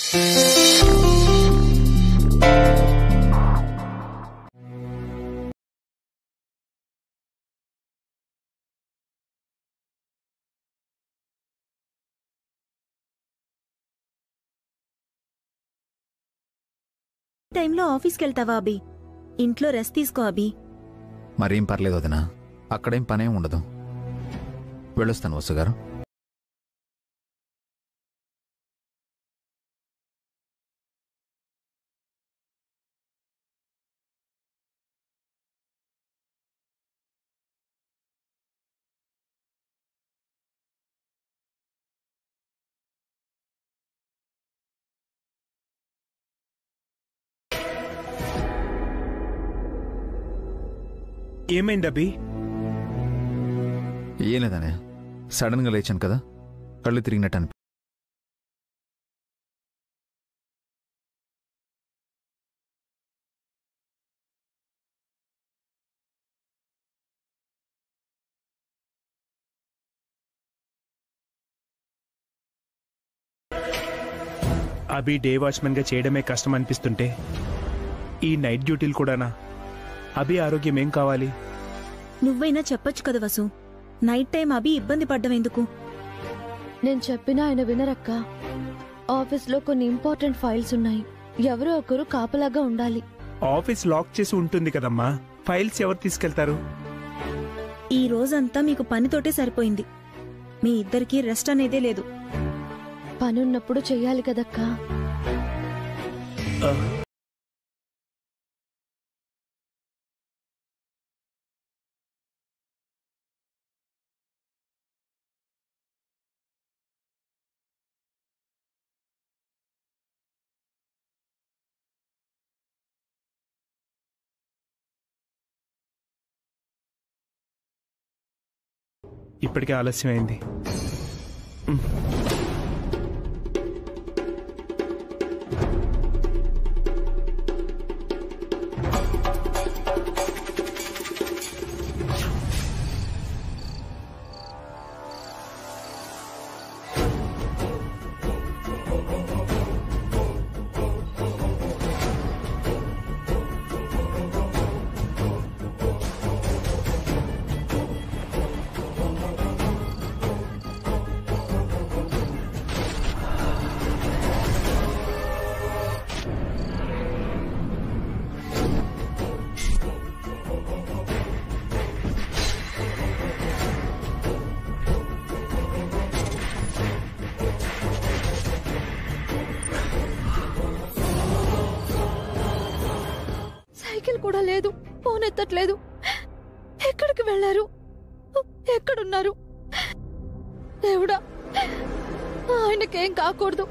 టైంలో ఆఫీస్కి వెళ్తావా అభి? ఇంట్లో రెస్ట్ తీసుకో అభి. మరేం పర్లేదు వదినా, అక్కడేం పనేం ఉండదు. వెళ్ళొస్తాను వసుగారు. ఏమైంది అభి? ఏం లేదనే, సడన్ గా లేచాను కదా, కళ్ళు తిరిగినట్టు అనిపి. అభి డే వాచ్మెన్ గా చేయడమే కష్టం అనిపిస్తుంటే ఈ నైట్ డ్యూటీలు కూడానా? అభి ఆరోగ్యం ఏం కావాలి? నువ్వైనా చెప్పొచ్చు కదా వసు, నైట్ టైం అభి ఇబ్బంది పడ్డం ఎందుకు? నేను చెప్పినా ఆయన వినరక్క. ఆఫీస్లో కొన్ని ఇంపార్టెంట్ ఫైల్స్ ఉన్నాయి, ఎవరో ఒకరు కాపలాగా ఉండాలి. ఆఫీస్ లాక్ చేసి ఉంటుంది కదమ్మా, ఫైల్స్ ఎవరు తీసుకెళ్తారు? ఈ రోజంతా మీకు పనితోటే సరిపోయింది, మీ ఇద్దరికీ రెస్ట్ అనేదే లేదు. పనున్నప్పుడు చెయ్యాలి కదక్కా. ఇప్పటికే ఆలస్యమైంది. సైకిల్ కూడా లేదు, ఫోన్ ఎత్తట్లేదు. ఎక్కడికి వెళ్లారు? ఎక్కడున్నారు? దేవుడా, ఆయనకేం కాకూడదు.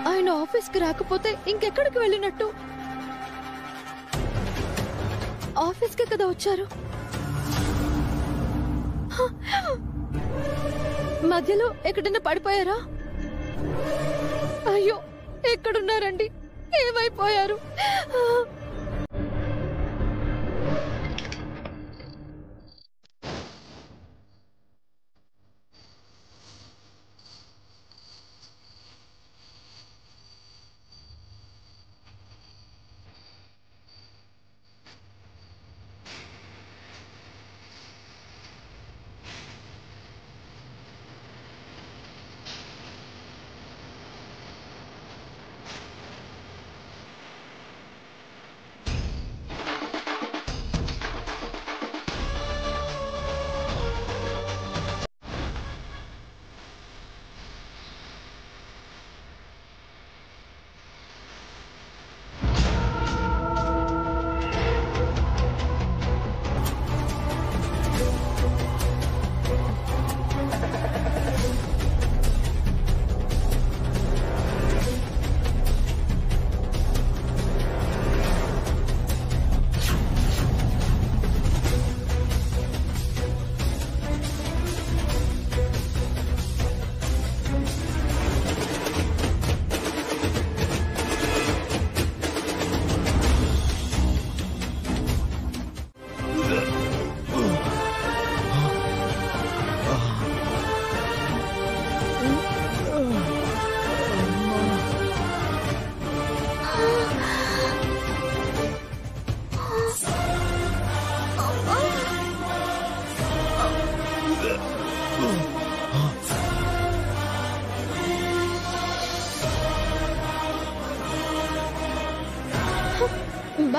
ఆయన ఆఫీస్కి రాకపోతే ఇంకెక్కడికి వెళ్ళినట్టు? ఆఫీస్కి కదా వచ్చారు. మధ్యలో ఎక్కడైనా పడిపోయారా? అయ్యో, ఎక్కడున్నారండి? ఏమైపోయారు?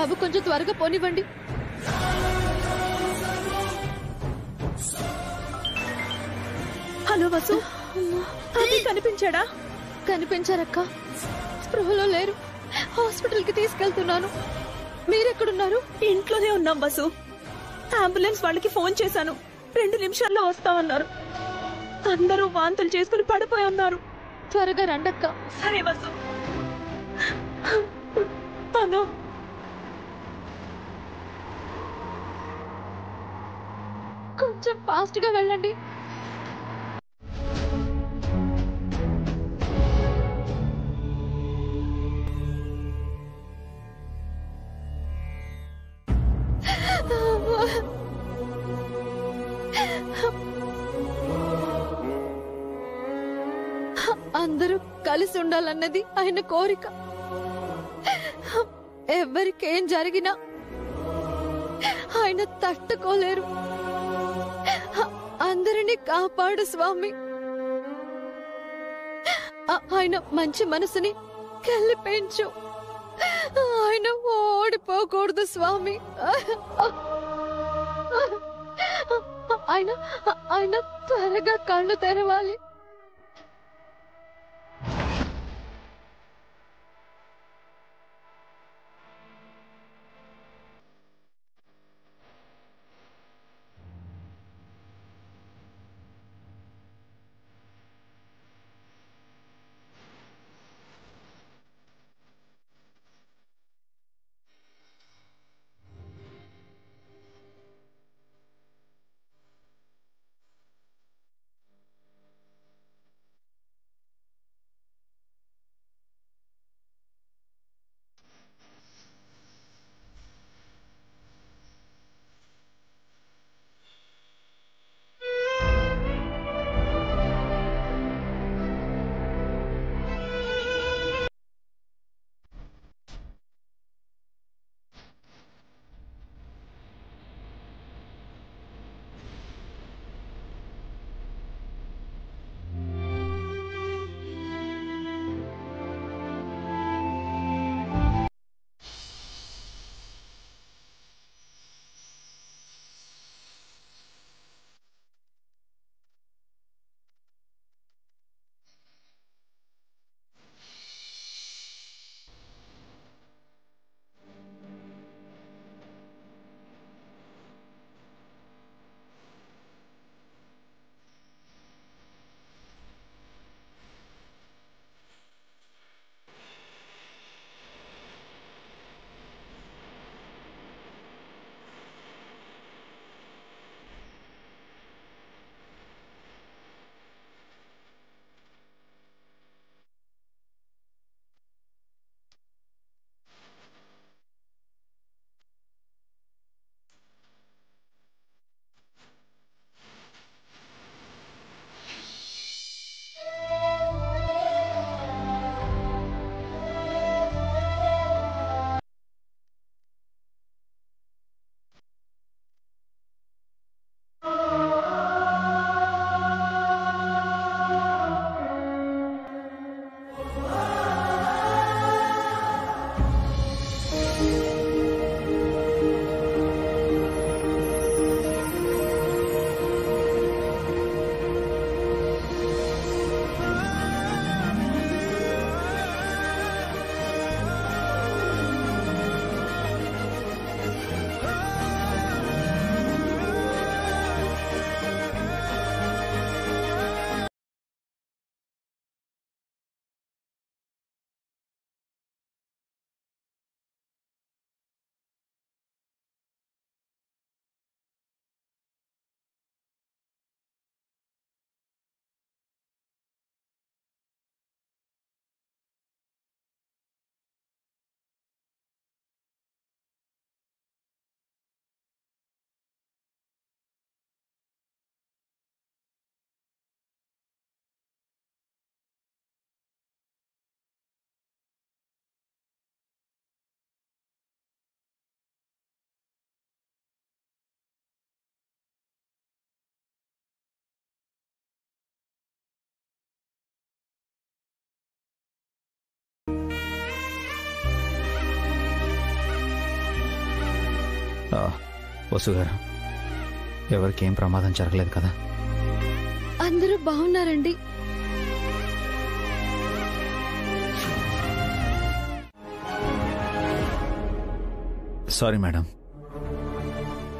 బాబు కొంచెం త్వరగా పోనివ్వండి. హలో వసు, అభి కనిపించాడా? కనిపించారక్క, స్పృహలో లేరు. హాస్పిటల్ కి తీసుకెళ్తున్నాను. మీరెక్కడున్నారు? ఇంట్లోనే ఉన్నాం వసు. అంబులెన్స్ వాళ్ళకి ఫోన్ చేశాను, 2 నిమిషాల్లో వస్తామన్నారు. అందరూ వాంతులు చేసుకుని పడిపోయి ఉన్నారు. త్వరగా రండక్క. సరే వసు. తను కొంచెం ఫాస్ట్ గా వెళ్ళండి. అందరూ కలిసి ఉండాలన్నది ఆయన కోరిక. ఎవరికేం జరిగినా ఆయన తట్టుకోలేరు. అందరినీ కాపాడు స్వామి. ఆయన మంచి మనసుని కలిపించు. ఆయన ఓడిపోకూడదు స్వామి. ఆయన ఆయన త్వరగా కళ్ళు తెరవాలి. వసు గారు, ఎవరికేం ప్రమాదం జరగలేదు కదా? అందరూ బాగున్నారండి. సారీ మేడం,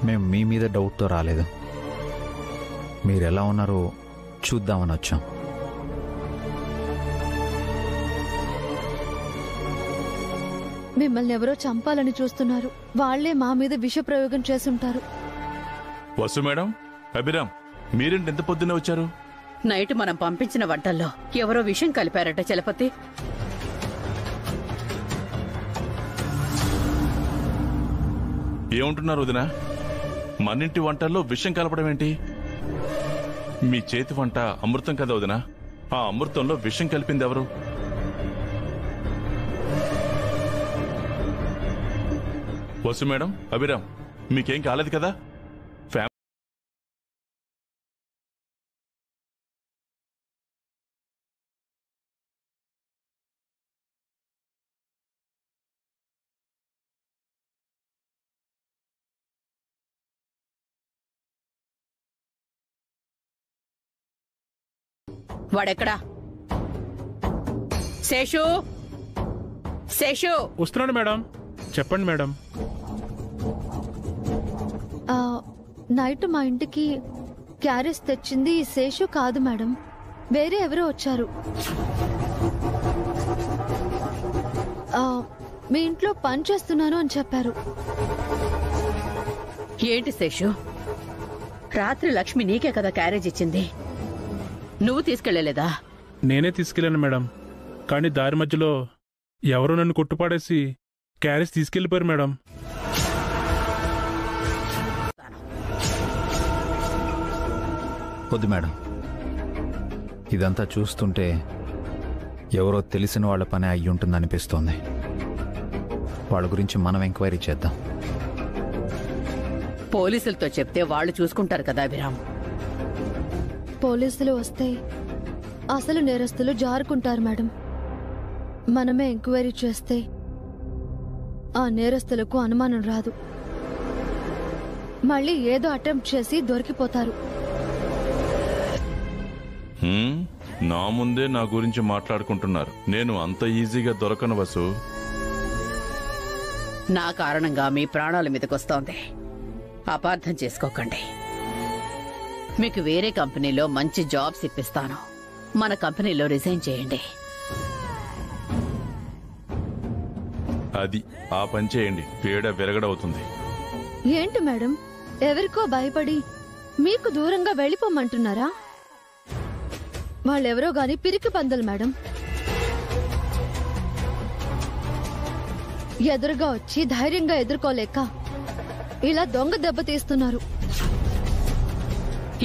మేము మీ మీద డౌట్తో రాలేదు. మీరు ఎలా ఉన్నారో చూద్దామని వచ్చాం. మిమ్మల్ని ఎవరో చంపాలని చూస్తున్నారు. వాళ్లే మా మీద విష ప్రయోగం చేసుంటారు. వసు మేడం, అభిరామ్, మీరేంటి ఎంత పొద్దున్నే వచ్చారు? నైట్ మనం పంపించిన వంటల్లో ఎవరో విషయం కలిపారట చలపతి. ఏమంటున్నారు వదినా? మనింటి వంటల్లో విషం కలపడం ఏంటి? మీ చేతి వంట అమృతం కదా వదినా? ఆ అమృతంలో విషం కలిపింది ఎవరు? వసు మేడం, అభిరామ్, మీకేం కాలేదు కదా? వాడెక్కడా? శేషు, శేషు! వస్తున్నాడు మేడం. చెప్పండి మేడం. నైట్ మా ఇంటికి క్యారేజ్ తెచ్చింది శేషు కాదు మేడం, వేరే ఎవరో వచ్చారు. మీ ఇంట్లో పని చేస్తున్నాను అని చెప్పారు. ఏంటి శేషు, రాత్రి లక్ష్మి నీకే కదా క్యారేజ్ ఇచ్చింది, నువ్వు తీసుకెళ్లలేదా? నేనే తీసుకెళ్ళాను మేడం, కానీ దారి మధ్యలో ఎవరో నన్ను కొట్టుపాడేసి క్యారేజ్ తీసుకెళ్లిపోయారు మేడం. వద్దు మేడం, ఇదంతా చూస్తుంటే ఎవరో తెలిసిన వాళ్ళ పని అయ్యి ఉంటుందనిపిస్తోంది. వాళ్ళ గురించి మనం ఎంక్వైరీ చేద్దాం. పోలీసులతో చెప్తే వాళ్ళు చూసుకుంటారు కదా అభిరామ్. పోలీసులు వస్తే అసలు నేరస్తులు జారుకుంటారు మేడం. మనమే ఎంక్వైరీ చేస్తే ఆ నేరస్తులకు అనుమానం రాదు. మళ్ళీ ఏదో అటెంప్ట్ చేసి దొరికిపోతారు. నా ముందే నా గురించి మాట్లాడుకుంటున్నారు. నేను అంత ఈజీగా దొరకను వసు. నా కారణంగా మీ ప్రాణాల మీదకొస్తోంది, అపార్థం చేసుకోకండి. మీకు వేరే కంపెనీలో మంచి జాబ్స్ ఇప్పిస్తాను, మన కంపెనీలో రిజైన్ చేయండి. అది ఆ పని చేయండి, పీడ విరగడవుతుంది. ఏంటి మేడం, ఎవరికో భయపడి మీకు దూరంగా వెళ్ళిపోమంటున్నారా? వాళ్ళెవరో గాని పిరికి పందలు మేడం. ఎదురుగా వచ్చి ధైర్యంగా ఎదుర్కోలేక ఇలా దొంగ దెబ్బ తీస్తున్నారు.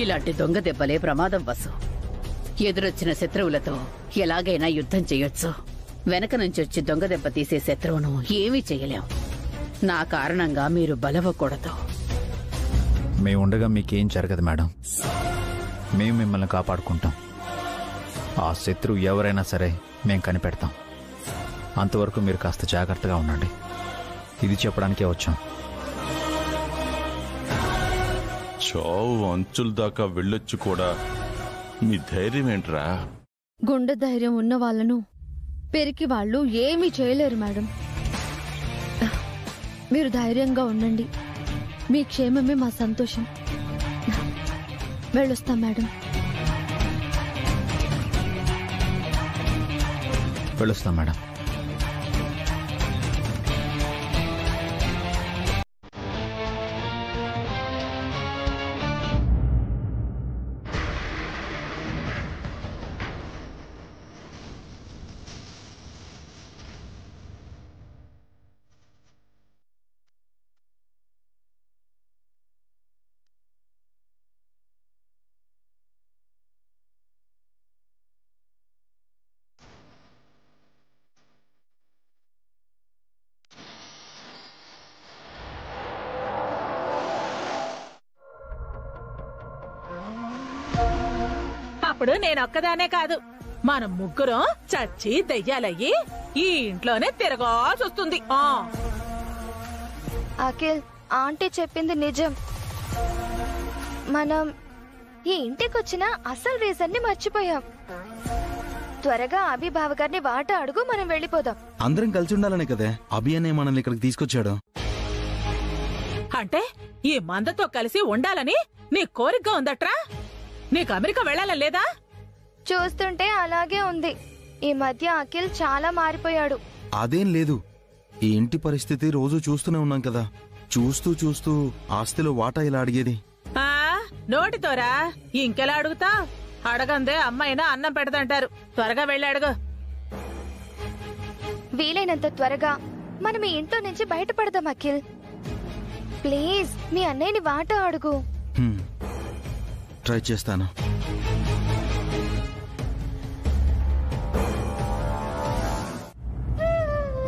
ఇలాంటి దొంగ దెబ్బలే ప్రమాదం వసు. ఎదురొచ్చిన శత్రువులతో ఎలాగైనా యుద్ధం చేయొచ్చు, వెనక నుంచి వచ్చి దొంగ దెబ్బ తీసే శత్రువును ఏమీ చేయలేం. నా కారణంగా మీరు బలవకూడదు. మేముండగా మీకేం జరగదు మేడం, మేము మిమ్మల్ని కాపాడుకుంటాం. ఆ శత్రువు ఎవరైనా సరే మేం కనిపెడతాం. అంతవరకు మీరు కాస్త జాగ్రత్తగా ఉండండి. ఇది చెప్పడానికే వచ్చాం. చావు అంచుల దాకా వెళ్ళొచ్చు కూడా, మీ ధైర్యం ఏంట్రా? గుండె ధైర్యం ఉన్న వాళ్ళను పెరికి వాళ్ళు ఏమీ చేయలేరు మేడం. మీరు ధైర్యంగా ఉండండి, మీ క్షేమమే మా సంతోషం. వెళ్ళొస్తాం మేడం. వెళ్ళొస్తాం మేడం. అప్పుడు నేనొక్కదానే కాదు, మనం ముగ్గురం చచ్చి దెయ్యాలయ్యి ఈ ఇంట్లోనే తిరగాల్సి వస్తుంది. అఖిల్, ఆంటీ చెప్పింది నిజం. మనం ఈ ఇంటికి వచ్చిన అసలు రీజన్ ని మర్చిపోయాం. త్వరగా అభి బావగారిని వాటా అడుగు, మనం వెళ్ళిపోదాం. అందరం కలిసి ఉండాలనే కదే అభి అనే మనల్ని ఇక్కడికి తీసుకొచ్చాడు. అంటే ఈ మందతో కలిసి ఉండాలని నీ కోరికగా ఉందట్రా? నీకు అమెరికా వెళ్ళాలని లేదా? చూస్తుంటే అలాగే ఉంది. ఈ మధ్య అఖిల్ చాలా మారిపోయాడు. అదేం లేదు, ఈ ఇంటి పరిస్థితి రోజు చూస్తూనే ఉన్నాం కదా. చూస్తూ చూస్తూ ఆస్తిలో వాటా ఇలా అడిగేది. ఆ నోటితోరా ఇంకెలా అడుగుతా? అడగందే అమ్మాయినా అన్నం పెడదంటారు. త్వరగా వెళ్ళి అడుగు. వీలైనంత త్వరగా మనం ఈ ఇంట్లో నుంచి బయటపడదాం అఖిల్. ప్లీజ్ మీ అన్నయ్యని వాటా అడుగు. ట్రై చేస్తాను.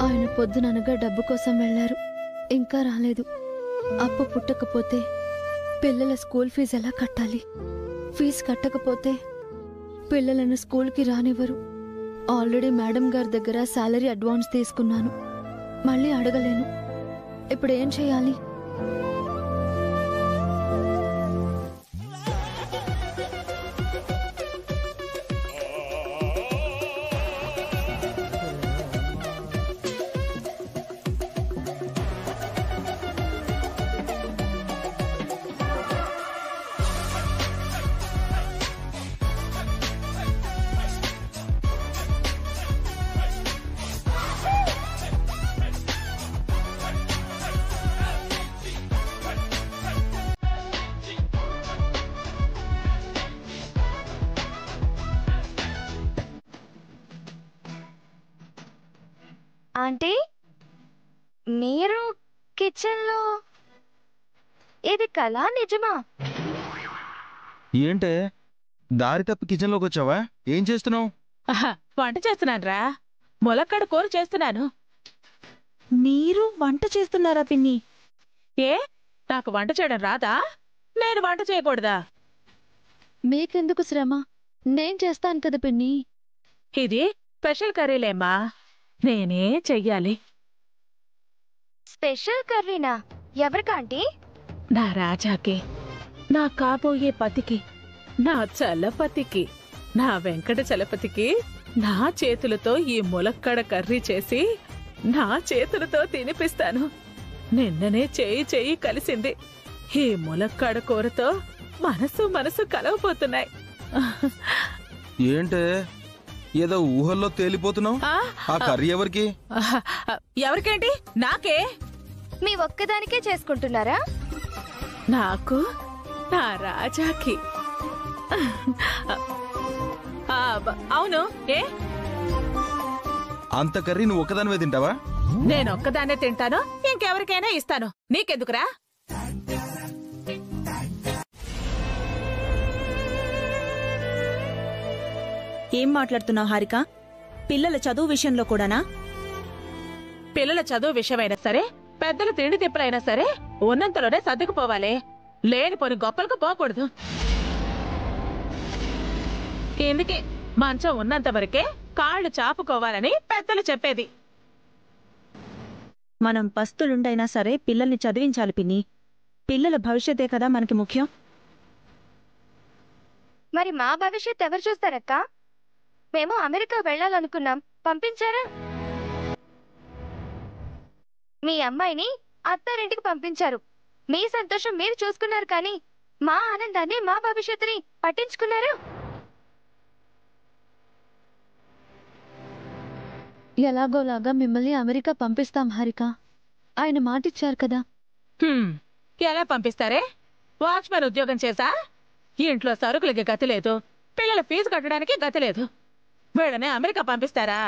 ఆయన పొద్దుననగా డబ్బు కోసం వెళ్లారు, ఇంకా రాలేదు. అప్పు పుట్టకపోతే పిల్లల స్కూల్ ఫీజు ఎలా కట్టాలి? ఫీజు కట్టకపోతే పిల్లలను స్కూల్కి రానివ్వరు. ఆల్రెడీ మేడం గారి దగ్గర శాలరీ అడ్వాన్స్ తీసుకున్నాను, మళ్ళీ అడగలేను. ఇప్పుడు ఏం చేయాలి? ఆంటీ, మీరు కిచెన్ లో? ఇది కళా నిజమా? ఏంటే దారి తప్పి కిచెన్ లోకి వచ్చావా? ఏం చేస్తున్నావు? వంట చేస్తున్నాను రా. ములక్కడ కూర చేస్తున్నాను. మీరు వంట చేస్తున్నారా పిన్ని? ఏ నాకు వంట చేయడం రాదా? నేను వంట చేయకూడదా? మీకెందుకు శ్రమ, నేను చేస్తాను కదా పిన్ని. ఇది స్పెషల్ కర్రీలేమ్మా, నేనే చెయ్యాలి. స్పెషల్ కర్రీనా? ఎవరికాంటీ? నా రాజాకి, నా కాబోయే పతికి, నా చలపతికి, నా వెంకట చలపతికి నా చేతులతో ఈ ములక్కడ కర్రీ చేసి నా చేతులతో తినిపిస్తాను. నిన్ననే చేయి కలిసింది. ఈ ములక్కడ కూరతో మనసు కలవపోతున్నాయి. ఏంటే ఏదో ఊహల్లో తేలిపోతున్నావు? ఆ కర్రీ ఎవరికి? ఎవరికేంటి? నాకే. మీ ఒక్కదానికే చేసుకుంటున్నారా? నాకు, నా రాజాకి. అవును. ఏ అంత కర్రీ నువ్వు ఒక్కదానివే తింటావా? నేనొక్కదాన్నే తింటాను, ఇంకెవరికైనా ఇస్తాను. నీకెందుకురా? ఏం మాట్లాడుతున్నావు హారిక? పిల్లల చదువు విషయంలో కూడానా? పిల్లల చదువు విషయమైనా సరే, పెద్దల తిండి తిప్పలైనా సరే ఉన్నంతలోనే సర్దుకుపోవాలి. లేనిపోని గొప్పలకు పోకూడదు. ఎందుకే మంచం ఉన్నంత వరకే కాళ్ళు చాపుకోవాలని పెద్దలు చెప్పేది. మనం పస్తులుండైనా సరే పిల్లల్ని చదివించాలి పిన్ని. పిల్లల భవిష్యత్తే కదా మనకి ముఖ్యం. మరి మా భవిష్యత్ ఎవరు చూస్తారక్క? మేము అమెరికా వెళ్ళాలనుకున్నాం, పంపించారా? మీ అమ్మాయిని అత్తారింటికి పంపించారు. మీ సంతోషం మీరు చూసుకున్నారు, కానీ మా ఆనందాన్ని, మా భవిష్యత్తుని పట్టించుకున్నారు. ఎలాగోలాగా మిమ్మల్ని అమెరికా పంపిస్తాం హారిక, ఆయన మాటిచ్చారు కదా. ఎలా పంపిస్తారే? వాచ్మెన్ ఉద్యోగం చేసా? ఇంట్లో సరుకులకి గతి లేదు, పిల్లల ఫీజు కట్టడానికి గతి లేదు. వీళ్ళనే అమెరికా పంపిస్తారా?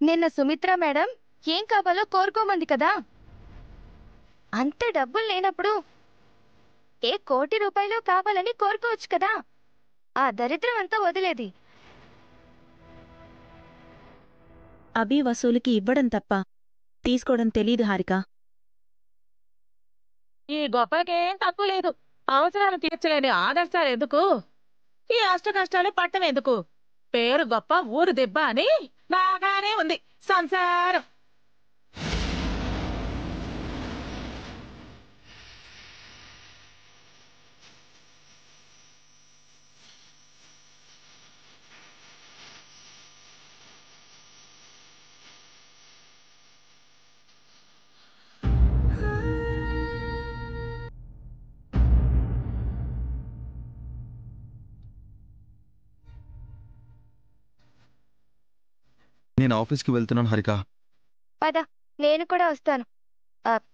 నిన్న సుమిత్ర మేడం ఏం కావాలో కోరుకోమంది కదా. అంత డబ్బులు లేనప్పుడు ఏ కోటి రూపాయలు కావాలని కోరుకోవచ్చు కదా. ఆ దరిద్రం అంతా వదిలేది. అభి వసూలుకి ఇవ్వడం తప్ప తీసుకోవడం తెలీదు హారిక. ఈ గొప్పకేం తక్కువ లేదు. అవసరాలు తీర్చలేని ఆదర్శాలు ఎందుకు? ఈ అష్ట కష్టాలు పట్టం ఎందుకు? పేరు గొప్ప, ఊరు దెబ్బ అని బాగానే ఉంది సంసారం. నేను ఆఫీస్కి వెళ్తున్నాను హారిక. పద, నేను కూడా వస్తాను.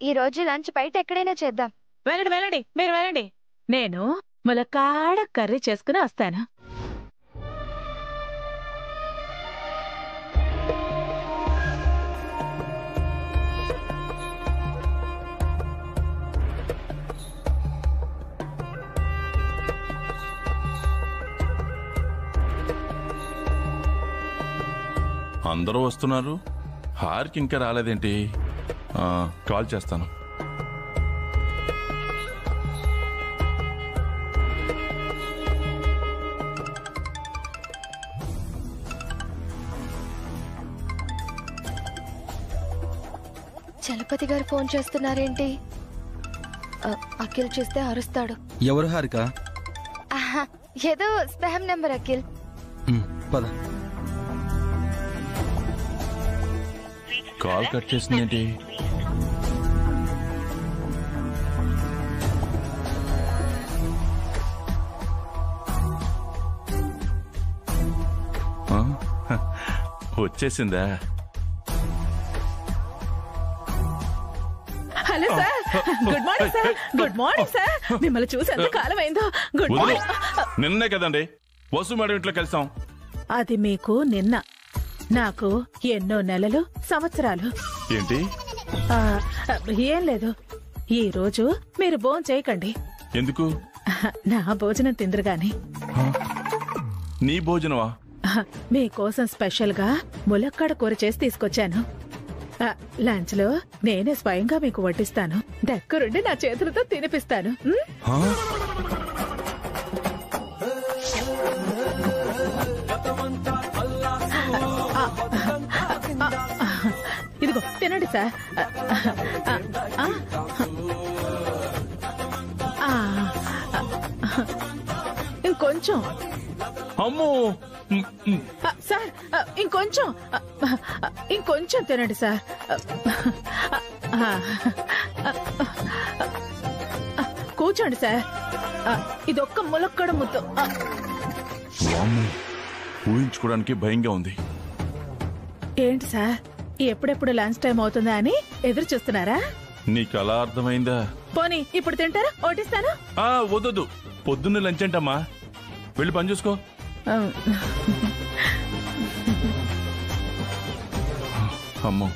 ఈ రోజు లంచ్ బయట ఎక్కడైనా చేద్దాం. వెళ్ళండి వెళ్ళండి, మీరు వెళ్ళండి. నేను ములక్కాడ కర్రీ చేసుకుని వస్తాను. అందరూ వస్తున్నారు, హార్కి ఇంకా రాలేదేంటి? కాల్ చేస్తాను. చలపతి గారు ఫోన్ చేస్తున్నారేంటి? అఖిల్ చూస్తే అరుస్తాడు. ఎవరు హారిక? ఏదో స్పామ్ నెంబర్ అఖిల్. పద. కాల్ కట్ చేసిందేంటి? వచ్చేసిందా? Hello sir, good morning sir. Good morning sir, మిమ్మల్ని చూసి ఎంత కాలం అయిందో. Good morning. నిన్నే కదండి వసు మేడం ఇంట్లో కలిసాం. అది మీకు నిన్న, నాకు ఎన్నో నెలలు, సంవత్సరాలు. ఏంటి? ఏం లేదు, ఈ రోజు మీరు భోజనం చేయకండి. ఎందుకు? నా భోజనం తిందరు గాని. నీ భోజనమా? మీకోసం స్పెషల్ గా ములక్కాడ కూర చేసి తీసుకొచ్చాను. లంచ్ లో నేనే స్వయంగా మీకు వడ్డిస్తాను. దగ్గరుండి నా చేతులతో తినిపిస్తాను. ఇదిగో తినండి సార్. ఇంకొంచెం. అమ్మో సార్, ఇంకొంచెం తినండి సార్. కూర్చోండి సార్. ఇదొక్క ములక్కడ ముద్ద. ఊహించుకోవడానికి భయంగా ఉంది. ఏంటి సార్, ఎప్పుడెప్పుడు లంచ్ టైం అవుతుందా అని ఎదురు చూస్తున్నారా? నీకు అలా అర్థమైందా? పోనీ ఇప్పుడు తింటారా? ఓటిస్తాను. వద్దు, పొద్దున్నే లంచ్ అంటమ్మా. వెళ్ళి పని చూసుకో. అమ్మో,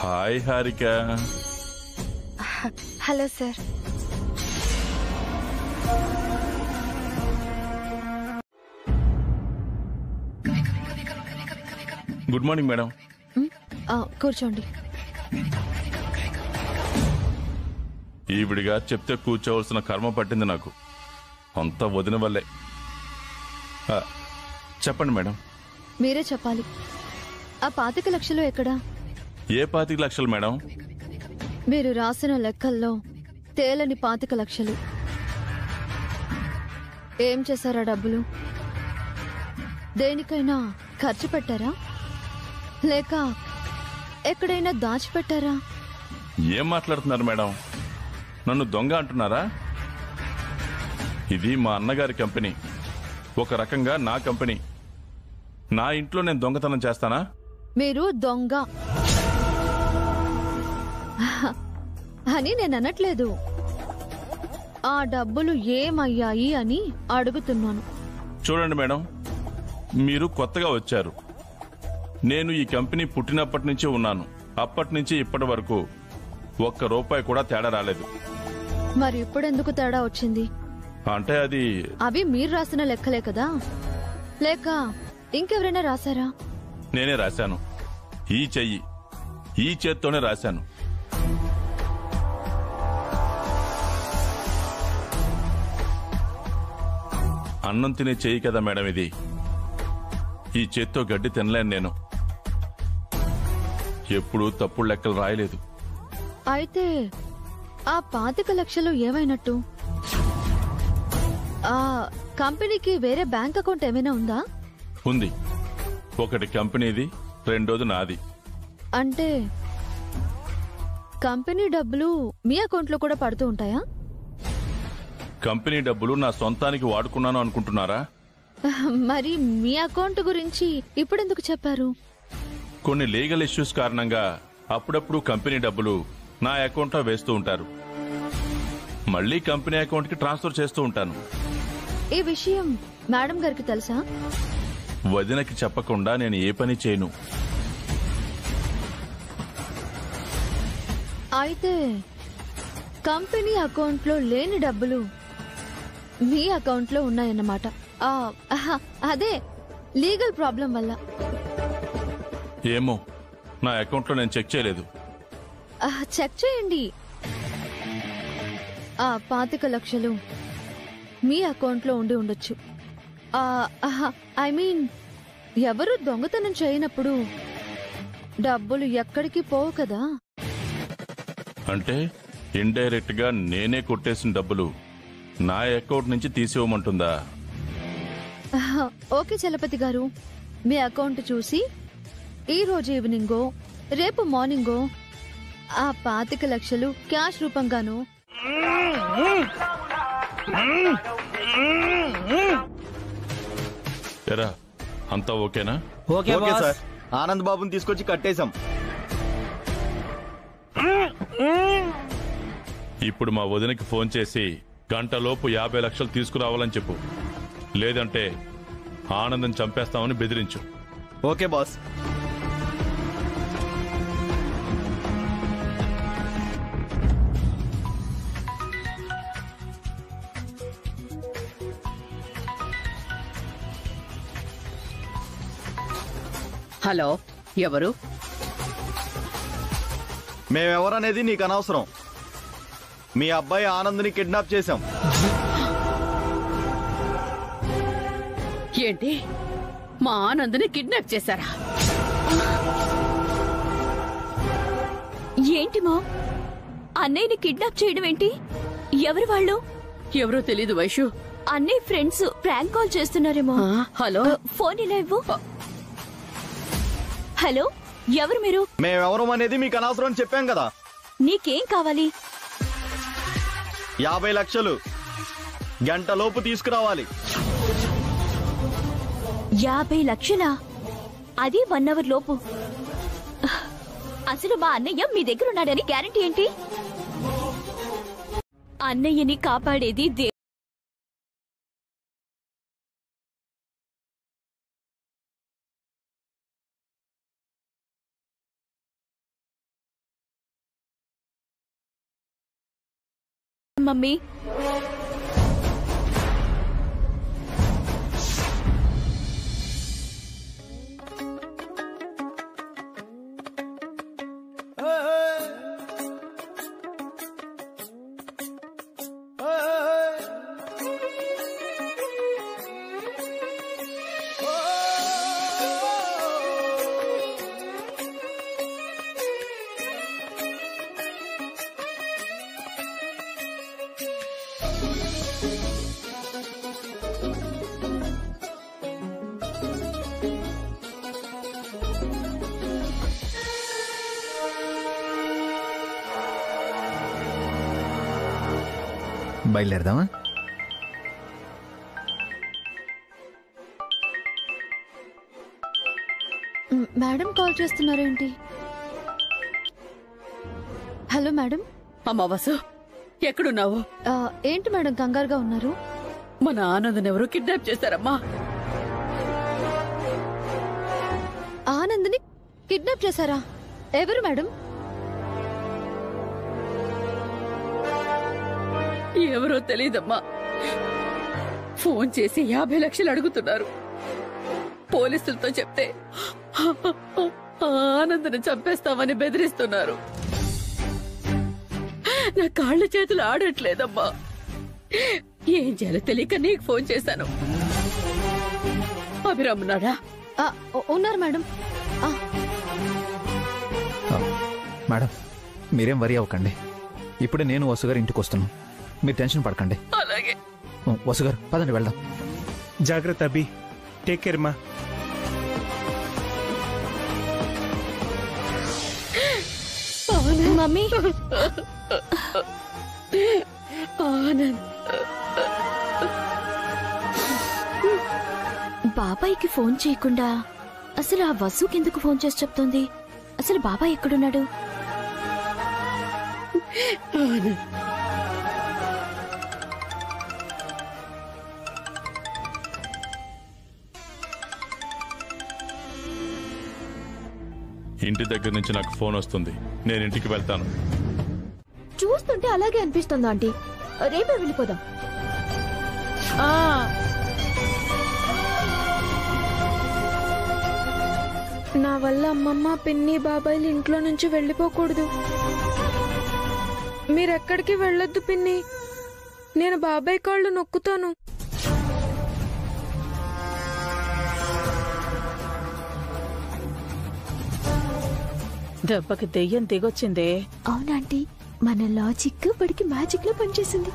hi Harika. Hello sir. Good morning madam. కూర్చోండి. ఈవిడిగా చెప్తే కూర్చోవలసిన కర్మ పట్టింది నాకు. అంతా వదిన వల్లే. చెప్పండి మేడం. మీరే చెప్పాలి. ఆ 25 లక్షలు ఎక్కడా? ఏ 25 లక్షలు మేడం? మీరు రాసిన లెక్కల్లో తేలని 25 లక్షలు. ఏం చేశారా డబ్బులు? దేనికైనా ఖర్చు పెట్టారా, లేక ఎక్కడైనా దాచిపెట్టారా? ఏం మాట్లాడుతున్నారు మేడం? నన్ను దొంగ అంటున్నారా? ఇది మా అన్నగారి కంపెనీ, ఒక రకంగా నా కంపెనీ. నా ఇంట్లో నేను దొంగతనం చేస్తానా? మీరు దొంగ అని నేను అనట్లేదు. ఆ డబ్బులు ఏమయ్యాయి అని అడుగుతున్నాను. చూడండి మేడం, మీరు కొత్తగా వచ్చారు. నేను ఈ కంపెనీ పుట్టినప్పటి నుంచి ఉన్నాను. అప్పటి నుంచి ఇప్పటి వరకు ₹1 కూడా తేడా రాలేదు. మరి ఇప్పుడెందుకు తేడా వచ్చింది? అంటే అవి మీరు రాసిన లెక్కలే కదా, లేక ఇంకెవరైనా రాశారా? నేనే రాశాను. ఈ చేత్తోనే రాశాను. అన్నం తినే చెయ్యి కదా మేడం ఇది. ఈ చేత్తో గడ్డి తినలేను నేను. ఎప్పుడూ తప్పుడు లెక్కలు రాయలేదు. అయితే ఆ 25 లక్షలు ఏమైనట్టు? ఆ కంపెనీకి వేరే బ్యాంక్ అకౌంట్ ఏమైనా ఉందా? ఉంది. ఒకటి కంపెనీది, రెండోది నాది. అంటే కంపెనీ డబ్బులు మీ అకౌంట్లో కూడా పడుతూ ఉంటాయా? కంపెనీ డబ్బులు నా సొంతానికి వాడుకున్నాను అనుకుంటున్నారా? మరి మీ అకౌంట్ గురించి ఇప్పుడెందుకు చెప్పారు? కొన్ని లీగల్ ఇష్యూస్ కారణంగా అప్పుడప్పుడు కంపెనీ డబ్బులు నా అకౌంట్లో వేస్తూ ఉంటారు. మళ్ళీ కంపెనీ అకౌంట్కి ట్రాన్స్ఫర్ చేస్తూ ఉంటాను. ఈ విషయం మేడం గారికి తెలుసా? వదినకి చెప్పకుండా నేను ఏ పని చేయను. అయితే కంపెనీ అకౌంట్లో లేని డబ్బులు మీ అకౌంట్లో ఉన్నాయన్నమాట. అదే లీగల్ ప్రాబ్లం వల్ల. ఏమో, నా అకౌంట్లో నేను చెక్ చేయలేదు. చెక్ చేయండి. ఆ 25 లక్షలు మీ అకౌంట్లో ఉండి ఉండొచ్చు. ఐ మీన్, ఎవరు దొంగతనం చేయనప్పుడు డబ్బులు ఎక్కడికి పోవు కదా. అంటే ఇండైరెక్ట్ గా నేనే కొట్టేసిన డబ్బులు నా అకౌంట్ నుంచి తీసివ్వమంటుందా? ఓకే చలపతి గారు, మీ అకౌంట్ చూసి ఈ రోజు ఈవినింగో రేపు మార్నింగో ఆ 25 లక్షలు క్యాష్ రూపంగాను ఎరా, అంతా ఓకేనా? ఓకే సార్, ఆనంద్ బాబుని తీసుకొచ్చి కట్టేశాం. ఇప్పుడు మా వదినకి ఫోన్ చేసి గంటలోపు 50 లక్షలు తీసుకురావాలని చెప్పు. లేదంటే ఆనందం చంపేస్తామని బెదిరించు. Okay boss. హలో, ఎవరు? మేమెవరనేది నీకు అనవసరం. మీ అబ్బాయి ఆనంద్ని కిడ్నాప్ చేశాం. ఏంటి, మా ఆనంద్ని కిడ్నాప్ చేశారా? ఏంటి మా అన్నయ్యని కిడ్నాప్ చేయడం ఏంటి? ఎవరు వాళ్ళు? ఎవరో తెలీదు వైషు. అన్నయ్య ఫ్రెండ్స్ ప్రాంక్ కాల్ చేస్తున్నారేమో. హలో, ఫోన్ ఇలా ఇవ్వు. హలో, ఎవరు మీరు? మేమెవరం అనేది మీకు అనవసరం అని చెప్పాం కదా. నీకేం కావాలి? 50 లక్షలు గంటలోపు తీసుకురావాలి. 50 లక్షలా? అది 1 అవర్ లోపు. అసలు మా అన్నయ్య మీ దగ్గర ఉన్నాడని గ్యారంటీ ఏంటి? అన్నయ్యని కాపాడేది మమ్మీ. బయలుదేరదామా? మేడం కాల్ చేస్తున్నారేంటి? Hello madam. అమ్మా వసు, ఎక్కడున్నావు? ఏంటి మేడం కంగారుగా ఉన్నారు? మన ఆనంద్ ఎవరు కిడ్నాప్ చేశారమ్మా. ఆనంద్ని కిడ్నాప్ చేశారా? ఎవరు మేడం? ఎవరో తెలీదమ్మా. ఫోన్ చేసి 50 లక్షలు అడుగుతున్నారు. పోలీసులతో చెప్తే ఆనంద్ని చంపేస్తామని బెదిరిస్తున్నారు. నా కాళ్ళు చేతులు ఆడట్లేదమ్మా. ఏం చేయాలో తెలియక నీకు ఫోన్ చేశాను. అభిరామ్ ఉన్నాడా? ఉన్నారు మేడం. మేడం, మీరేం వరి అవ్వకండి. ఇప్పుడే నేను వసుగారు ఇంటికి వస్తున్నాను. మీరు టెన్షన్ పడకండి. అలాగే వసుగారు, పదండి వెళ్దాం. జాగ్రత్త అభి. టేక్ కేర్ మా. మమ్మీ ఆనంద్, బాబాయ్కి ఫోన్ చేయకుండా అసలు ఆ వసుకి ఎందుకు ఫోన్ చేసి చెప్తోంది? అసలు బాబాయ్ ఎక్కడున్నాడు? ఆనంద్, ఇంటి దగ్గర నుంచి నాకు ఫోన్ వస్తుంది. నేను ఇంటికి వెళ్తాను. చూస్తుంటే అలాగే అనిపిస్తుంది ఆంటీ. రేపే వెళ్ళిపోదాం. నా వల్ల అమ్మమ్మ, పిన్ని, బాబాయ్లు ఇంట్లో నుంచి వెళ్ళిపోకూడదు. మీరెక్కడికి వెళ్ళొద్దు పిన్ని. నేను బాబాయ్ కాళ్ళు నొక్కుతాను. దెబ్బకి దెయ్యం దిగొచ్చిందే. అవునాంటీ, మన లాజిక్ వాడికి మ్యాజిక్ లో పనిచేసింది.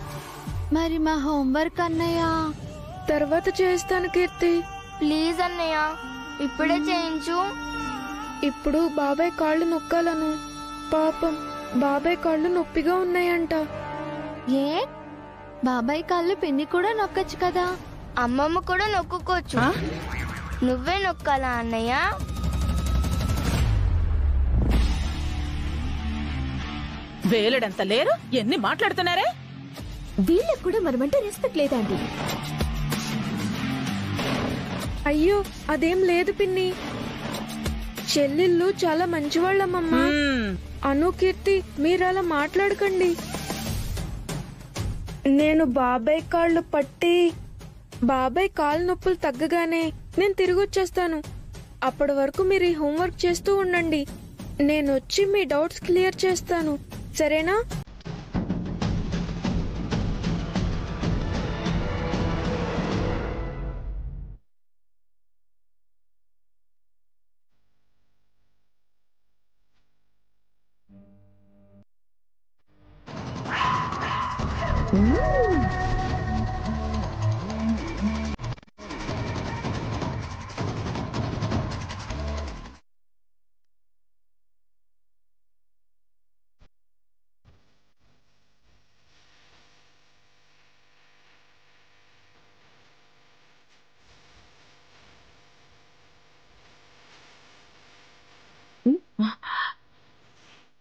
మరి మా హోంవర్క్ అన్నయ్య తర్వాత చేస్తాను కీర్తి. ప్లీజ్ అన్నయ్య, ఇప్పుడే చేయించు. ఇప్పుడు బాబాయ్ కాళ్ళు నొక్కాలను. పాపం బాబాయ్ కాళ్ళు నొప్పిగా ఉన్నాయంట. ఏ బాబాయ్ కాళ్ళు పిన్ని కూడా నొక్కచ్చు కదా. అమ్మమ్మ కూడా నొక్కుకోవచ్చు. నువ్వే నొక్కాలా అన్నయ్య? వేలడంత లేరు, ఎన్ని మాట్లాడుతున్నారే? వీళ్ళకు కూడా మనమంటే రెస్పెక్ట్ లేదండి. అయ్యో అదేం లేదు పిన్ని. చెల్లెళ్ళు చాలా మంచివాళ్ళమ్మమ్మ. అను, కీర్తి, మీరు అలా మాట్లాడకండి. నేను బాబాయ్ కాళ్ళు పట్టి బాబాయ్ కాళ్ళు నొప్పులు తగ్గగానే నేను తిరిగి వచ్చేస్తాను. అప్పటి వరకు మీరు ఈ హోంవర్క్ చేస్తూ ఉండండి. నేను వచ్చి మీ డౌట్స్ క్లియర్ చేస్తాను, సరేనా?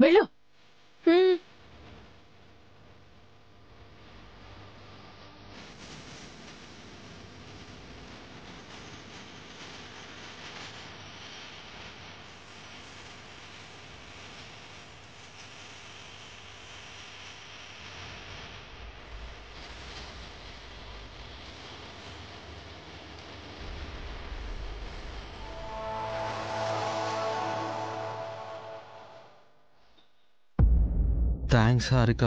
వెళ్ళు. థ్యాంక్స్ హారిక,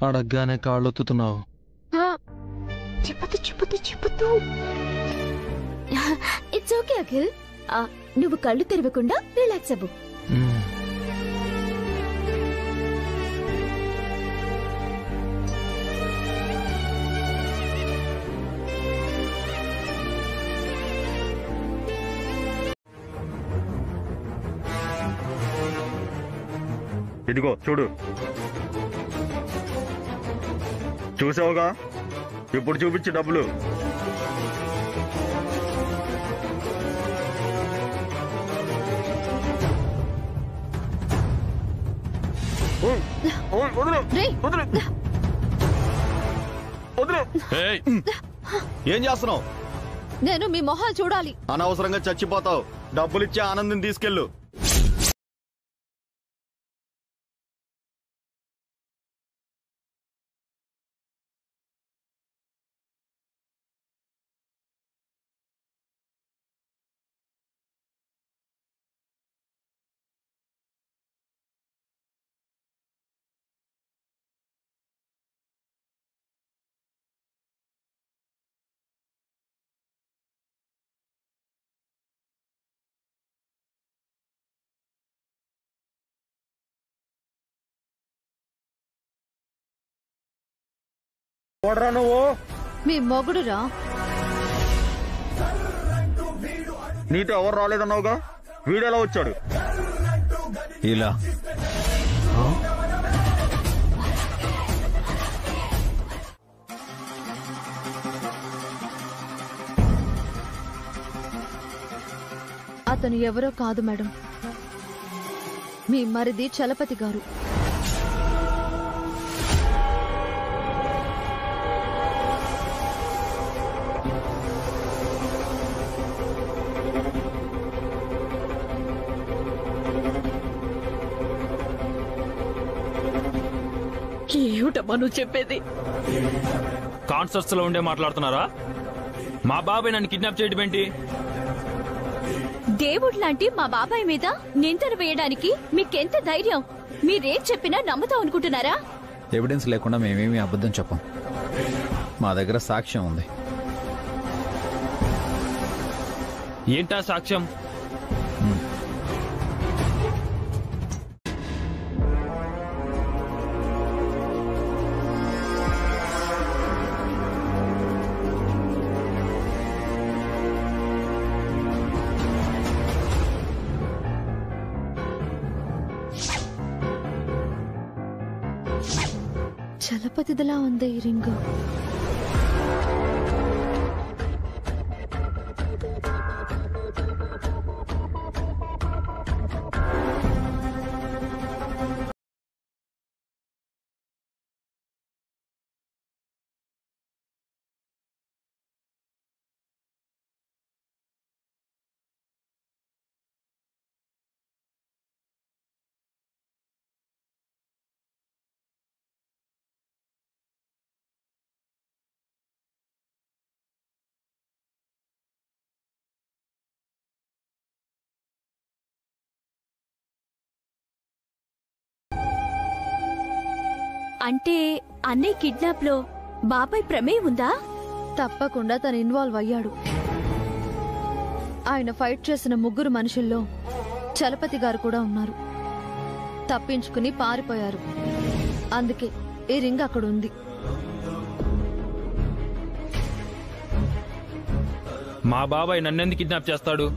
అడగ్గానే కాళ్ళొత్తుతున్నావు. చెప్పదు. It's okay Akhil. నువ్వు కళ్ళు తెరవకుండా రిలాక్స్ అవ్వు. ఇదిగో చూడు, చూసావుగా? ఇప్పుడు చూపించు డబ్బులు. ఏం చేస్తున్నావు? నేను మీ మొహాలు చూడాలి. అనవసరంగా చచ్చిపోతావు. డబ్బులిచ్చే ఆనందం తీసుకెళ్ళు. నువ్వు మీ మొగుడురా. నీతో ఎవరు రాలేదన్నావుగా, వీడెలా వచ్చాడు? ఇలా అతను ఎవరో కాదు మేడం, మీ మరిది చలపతి గారు. ఏమిటమ్మా నువ్వు చెప్పేది? కాన్సర్ట్స్ లో ఉండే మాట్లాడుతున్నారా? మా బాబాయ్ నన్ను కిడ్నాప్ చేయడం ఏంటి? దేవుడు లాంటి మా బాబాయ్ మీద నిందలు వేయడానికి మీకెంత ధైర్యం? మీరేం చెప్పినా నమ్ముతాం అనుకుంటున్నారా? ఎవిడెన్స్ లేకుండా మేమేమీ అబద్ధం చెప్పం. మా దగ్గర సాక్ష్యం ఉంది. ఏంటా సాక్ష్యం? చలపతిదిలా ఉంది ఈ రింగు. అంటే అన్నయ్య కిడ్నాప్ లో బాబాయ్ ప్రమేయం ఉందా? తప్పకుండా తను ఇన్వాల్వ్ అయ్యాడు. ఆయన ఫైట్ చేసిన 3 మనుషుల్లో చలపతి గారు కూడా ఉన్నారు. తప్పించుకుని పారిపోయారు. అందుకే ఈ రింగ్ అక్కడ ఉంది. మా బాబాయ్ నన్నెందుకు కిడ్నాప్ చేస్తాడు?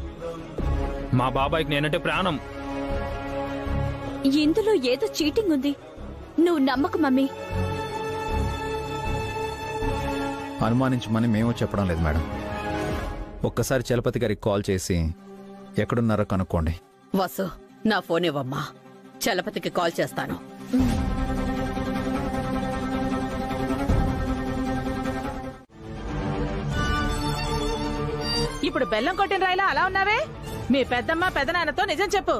మా బాబాయ్కి నేనంటే ప్రాణం. ఇందులో ఏదో చీటింగ్ ఉంది. నువ్వు నమ్మకు మమ్మీ. అనుమానించమని మేము చెప్పడం లేదు మేడం. ఒక్కసారి చలపతి గారికి కాల్ చేసి ఎక్కడున్నారో కనుక్కోండి. వసు, నా ఫోన్ ఇవ్వమ్మా. చలపతికి కాల్ చేస్తాను. ఇప్పుడు బెల్లం కొట్టిన రాయిలా అలా ఉన్నావే? మీ పెద్దమ్మ పెదనాన్నతో నిజం చెప్పు,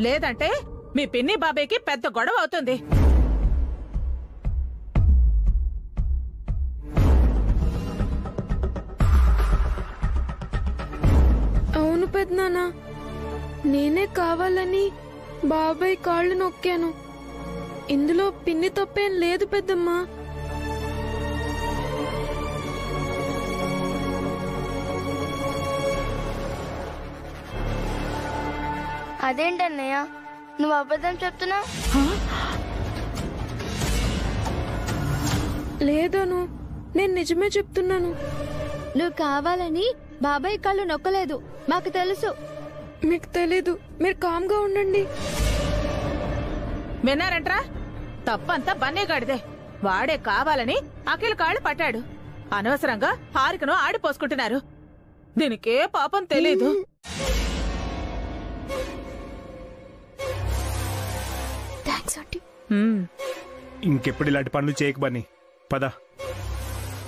లేదంటే మీ పిన్ని బాబాయ్కి పెద్ద గొడవ అవుతుంది. అవును పెద్దనాన్న, నేనే కావాలని బాబాయ్ కాళ్ళు నొక్కాను. ఇందులో పిన్ని తప్పేం లేదు పెద్దమ్మా. అదేంటన్నయ్య నువ్వు అబద్ధం చెప్తున్నావు? లేదను, నేను నిజమే చెప్తున్నాను. నువ్వు కావాలని బాబాయ్ కాళ్ళు నొక్కలేదు, మాకు తెలుసు. మీకు తెలీదు, మీరు కామ్గా ఉండండి. విన్నారంట్రా? తప్పంతా బన్నేగాడిదే. వాడే కావాలని అఖిల్ కాళ్ళు పట్టాడు. అనవసరంగా హారికను ఆడిపోసుకుంటున్నారు. దీనికే పాపం తెలీదు. ఇంకెప్పుడు ఇలాంటి పనులు చేయకు బన్నీ. పద.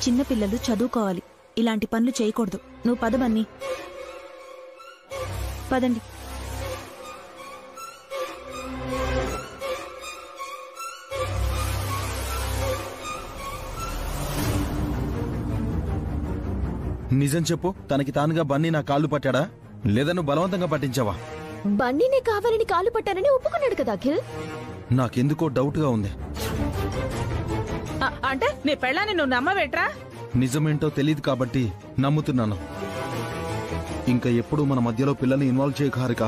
చిన్నపిల్లలు చదువుకోవాలి, ఇలాంటి పనులు చేయకూడదు. నువ్వు పద బన్నీ. పదండి. నిజం చెప్పు, తనకి తానుగా బన్నీ నా కాళ్ళు పట్టాడా లేదా నువ్వు బలవంతంగా పట్టించావా? బన్నీనే కావాలని కాలు పట్టానని ఒప్పుకున్నాడు కదా అఖిల్. నాకెందుకో డౌట్ గా ఉంది. అంటే నీ పెళ్ళాన్ని నువ్వు నమ్మవేట్రా? నిజమేంటో తెలియదు కాబట్టి నమ్ముతున్నాను. ఇంకా ఎప్పుడు మన మధ్యలో పిల్లల్ని ఇన్వాల్వ్ చేయకు హారిక.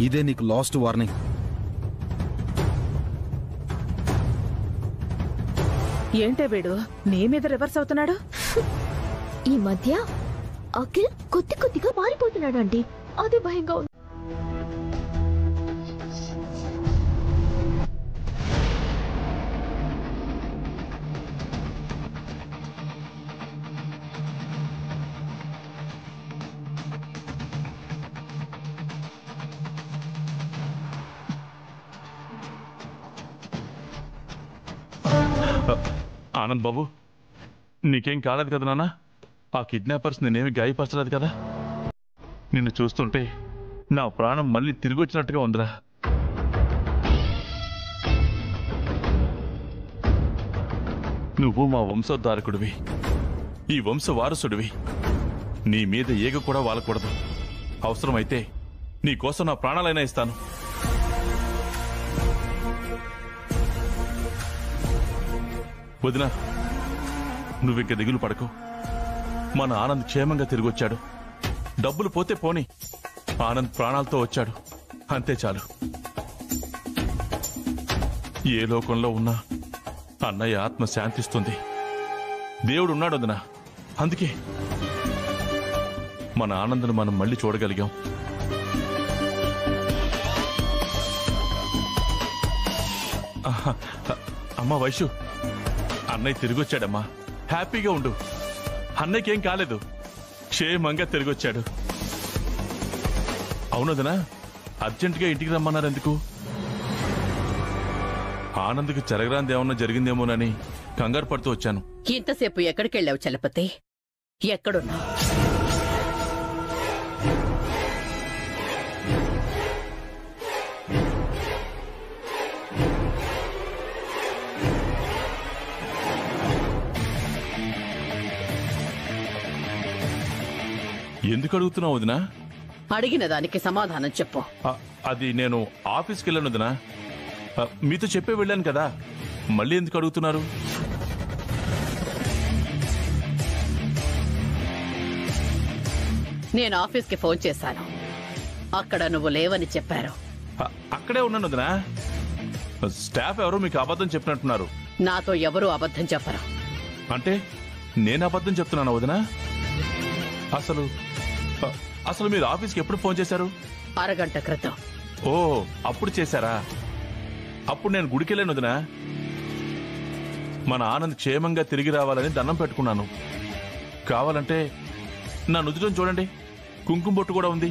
ఇదే నీకు లాస్ట్ వార్నింగ్. ఏంటే వీడు నీ మీద రివర్స్ అవుతున్నాడు? ఈ మధ్య అఖిల్ కొద్దిగా మారిపోతున్నాడు అండి. అది భయంగా ఉంది. ఆనంద్ బాబు, నీకేం కాలేదు కదా నాన్న? ఆ కిడ్నాపర్స్ నేనేమి గాయపరచలేదు కదా? నిన్ను చూస్తుంటే నా ప్రాణం మళ్ళీ తిరిగి వచ్చినట్టుగా ఉందిరా. నువ్వు మా వంశోద్ధారకుడివి, ఈ వంశ వారసుడివి. నీ మీద ఏగ కూడా వాలకూడదు. అవసరమైతే నీ కోసం నా ప్రాణాలైనా ఇస్తాను. వదినా, నువ్వింక దిగులు పడకు. మన ఆనంద్ క్షేమంగా తిరిగొచ్చాడు. డబ్బులు పోతే పోని, ఆనంద్ ప్రాణాలతో వచ్చాడు, అంతే చాలు. ఏ లోకంలో ఉన్నా అన్నయ్య ఆత్మ శాంతిస్తుంది. దేవుడున్నాడు వదినా. అందుకే మన ఆనంద్ను మనం మళ్ళీ చూడగలిగాం. అమ్మా వైషు, అన్నయ్య తిరిగొచ్చాడమ్మా. హ్యాపీగా ఉండు. అన్నయ్యకేం కాలేదు, క్షేమంగా తిరిగొచ్చాడు. అవునదనా, అర్జెంటుగా ఇంటికి రమ్మన్నారు ఎందుకు? ఆనంద్కి జరగరాంది ఏమన్నా జరిగిందేమోనని కంగారు పడుతూ వచ్చాను. ఇంతసేపు ఎక్కడికెళ్ళావు చలపతి? ఎక్కడున్నావు? ఎందుకు అడుగుతున్నావు వదినా? అడిగిన దానికి సమాధానం చెప్పు. అది నేను ఆఫీస్కి వెళ్ళాను వదినా. మీతో చెప్పే వెళ్ళాను కదా, మళ్ళీ ఎందుకు అడుగుతున్నారు? నేను ఆఫీస్కి ఫోన్ చేశాను. అక్కడ నువ్వు లేవని చెప్పారు. అక్కడే ఉన్నాను వదినా. స్టాఫ్ ఎవరో మీకు అబద్ధం చెప్పినట్టున్నారు. నాతో ఎవరూ అబద్ధం చెప్పరు. అంటే నేను అబద్ధం చెప్తున్నాను వదినా? అసలు మీరు ఆఫీస్కి ఎప్పుడు ఫోన్ చేశారు? అరగంట క్రితం. ఓ, అప్పుడు చేశారా? అప్పుడు నేను గుడికెళ్ళాను వదినా. మన ఆనంద్ క్షేమంగా తిరిగి రావాలని దండం పెట్టుకున్నాను. కావాలంటే నా నుదుటం చూడండి, కుంకుమ బొట్టు కూడా ఉంది.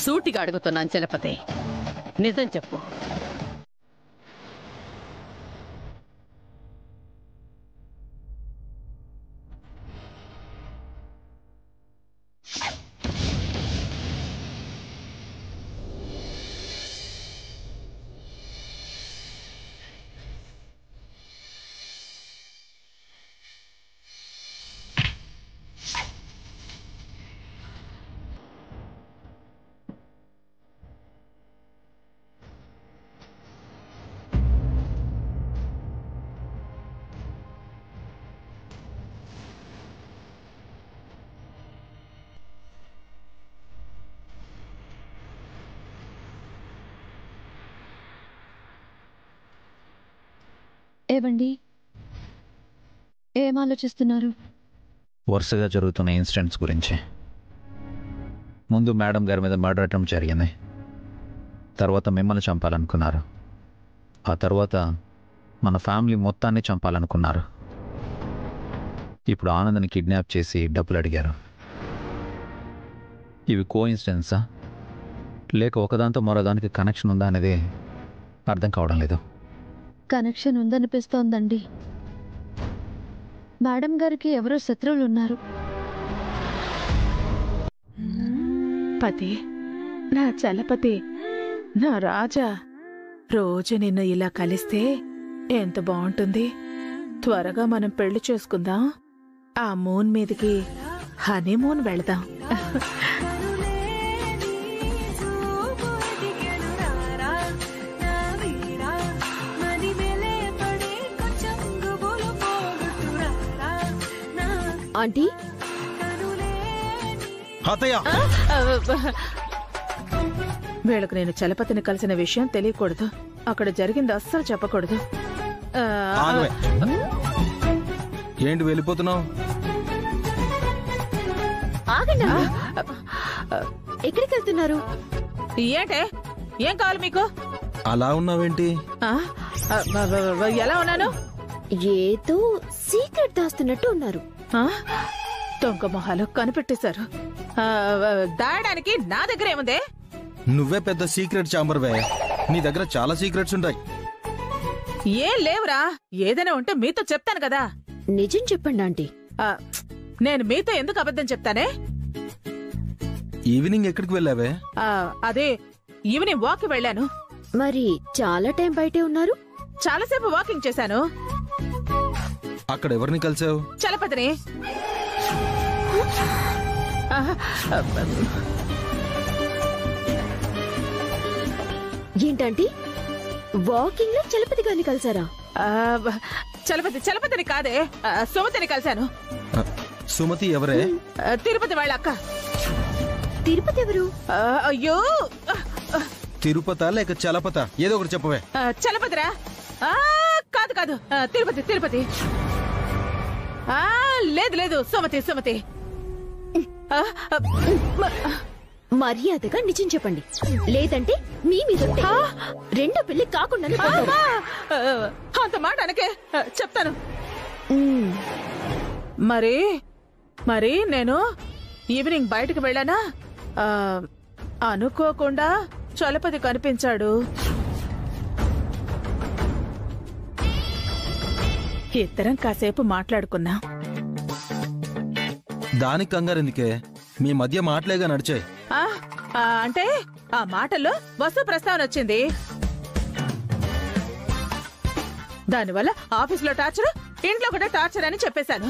సూటిగా అడుగుతున్నాను చలపతి, నిజం చెప్పు. ఏవండి, ఏం ఆలోచిస్తున్నారు? వరుసగా జరుగుతున్న ఇన్సిడెంట్స్ గురించి. ముందు మేడం గారి మీద మర్డర్ అటెంప్ట్ జరిగింది, తర్వాత మిమ్మల్ని చంపాలనుకున్నారు, ఆ తర్వాత మన ఫ్యామిలీ మొత్తాన్ని చంపాలనుకున్నారు. ఇప్పుడు ఆనంద్ని కిడ్నాప్ చేసి డబ్బులు అడిగారు. ఇవి కోఇన్సిడెన్సా లేక ఒకదాంతో మరోదానికి కనెక్షన్ ఉందా అనేది అర్థం కావడం లేదు. కనెక్షన్ ఉందనిపిస్తోందండి. మేడం గారికి ఎవరో శత్రువులు ఉన్నారు. పతి, నా చలపతి, నా రాజా, రోజు నిన్ను ఇలా కలిస్తే ఎంత బాగుంటుంది. త్వరగా మనం పెళ్లి చేసుకుందాం. ఆ మూన్ మీదకి హనీమూన్ వెళదాం. ఆంటీ, వీళ్ళకు నేను చలపతిని కలిసిన విషయం తెలియకూడదు. అక్కడ జరిగింది అస్సలు చెప్పకూడదు. ఏంటి వెళ్ళిపోతున్నావు? ఆగండి. ఎక్కడికి వెళ్తున్నారు? ఏంటే, ఏం కావాలి మీకు? అలా ఉన్నావేంటి? ఎలా ఉన్నాను? ఏదో సీక్రెట్ దాస్తున్నట్టు ఉన్నారు. దొంగ మొహాలు కనిపెట్టేశారు. దాయడానికి నా దగ్గర ఏముందే? నువ్వే పెద్ద సీక్రెట్ చాంబర్వే. నీ దగ్గర చాలా సీక్రెట్స్ ఉంటాయి. ఏం లేవురా. ఏదైనా ఉంటే మీతో చెప్తాను కదా. నిజం చెప్పండి ఆంటీ. నేను మీతో ఎందుకు అబద్ధం చెప్తానే? ఈవినింగ్ ఎక్కడికి వెళ్ళావే? అదే ఈవినింగ్ వాక్ వెళ్ళాను. మరి చాలా టైం బయటే ఉన్నారు. చాలాసేపు వాకింగ్ చేశాను. అక్కడ ఎవరిని కలిసావు? చలపతిని. ఏంటంటే వాకింగ్ లో చలపతి గారిని కలిసారా? చలపతిని కాదే, సుమతిని కలిశాను. సుమతి ఎవరే? తిరుపతి వాళ్ళ అక్క. తిరుపతి ఎవరు? అయ్యో, తిరుపత లేక చలపత? ఏదో ఒకటి చెప్పవే. చలపతిరా. కాదు కాదు, తిరుపతి. లేదు, సుమతి. మర్యాదగా నిజం చెప్పండి, లేదంటే మీ మీద రెండో పెళ్లి కాకుండా అంత మాట అనకే. చెప్తాను. మరి నేను ఈవినింగ్ బయటకు వెళ్ళానా, అనుకోకుండా చలపతి కనిపించాడు. ఇద్దరం కాసేపు మాట్లాడుకున్నా. దానికి కంగారెందుకే? మీ మధ్య మాటలేగా నడిచాయి. అంటే ఆ మాటల్లో వస్తు ప్రస్తావన వచ్చింది. దానివల్ల ఆఫీసులో టార్చర్, ఇంట్లో కూడా టార్చర్ అని చెప్పేశాను.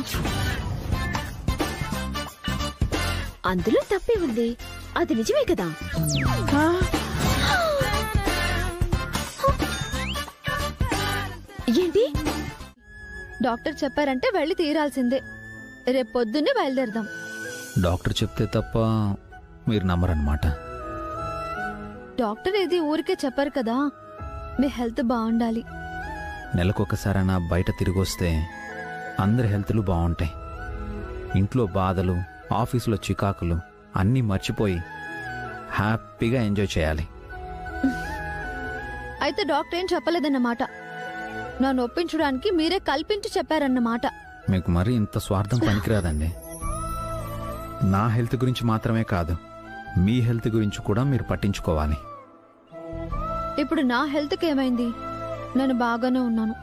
అందులో తప్పే ఉంది. అది నిజమే కదా. ఏంటి? డాక్టర్ చెప్పారంటే వెళ్ళి తీరాల్సిందే. రేపు పొద్దున్నే బయలుదేరదాం. డాక్టర్ చెప్తే తప్ప మీరు నమ్మరన్నమాట. డాక్టర్ ఏది ఊరికే చెప్పారు కదా. మీ హెల్త్ బాగుండాలి. నెలకొకసారైనా బయట తిరిగొస్తే అందరి హెల్త్లు బాగుంటాయి. ఇంట్లో బాధలు, ఆఫీసులో చికాకులు అన్నీ మర్చిపోయి హ్యాపీగా ఎంజాయ్ చేయాలి. అయితే డాక్టర్ ఏం చెప్పలేదన్నమాట. నన్ను ఒప్పించడానికి మీరే కల్పించి చెప్పారన్నమాట. మీకు మరి ఇంత స్వార్థం పనికిరాదండి. నా హెల్త్ గురించి మాత్రమే కాదు, మీ హెల్త్ గురించి కూడా మీరు పట్టించుకోవాలి. ఇప్పుడు నా హెల్త్కి ఏమైంది? నేను బాగానే ఉన్నాను.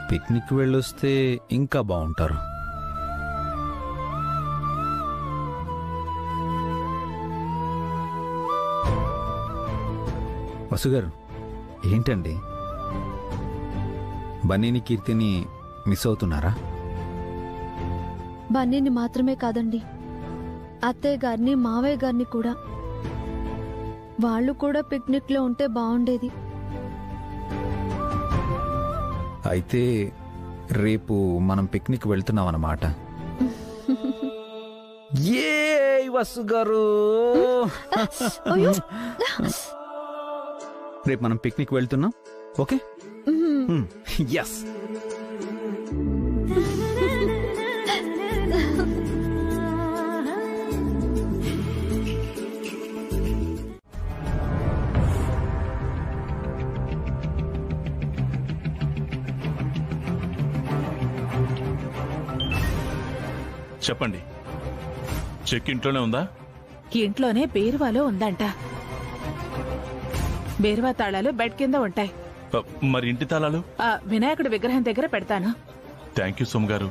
పిక్నిక్ వెళ్ళొస్తే ఇంకా బాగుంటారు. వసుగారు, ఏంటండి బన్నీని, కీర్తిని మిస్ అవుతున్నారా? బన్నీని మాత్రమే కాదండి, అత్తయ్య గారిని, మావయ్య గారిని కూడా. వాళ్ళు కూడా పిక్నిక్ లో ఉంటే బాగుండేది. అయితే రేపు మనం పిక్నిక్ వెళ్తున్నాం అన్నమాట. ఏ వసుగారు, రేపు మనం పిక్నిక్ వెళ్తున్నాం. ఓకే? ఎస్. చెప్పండి, చెక్ ఇంట్లోనే ఉందా? ఇంట్లోనే బీరువాలో ఉందంట. బీరువా తాళాలు బెడ్ కింద ఉంటాయి. మరి ఇంటి తాళాలు? వినాయకుడి విగ్రహం దగ్గర పెడతాను. థ్యాంక్ యూ సోమ్ గారు.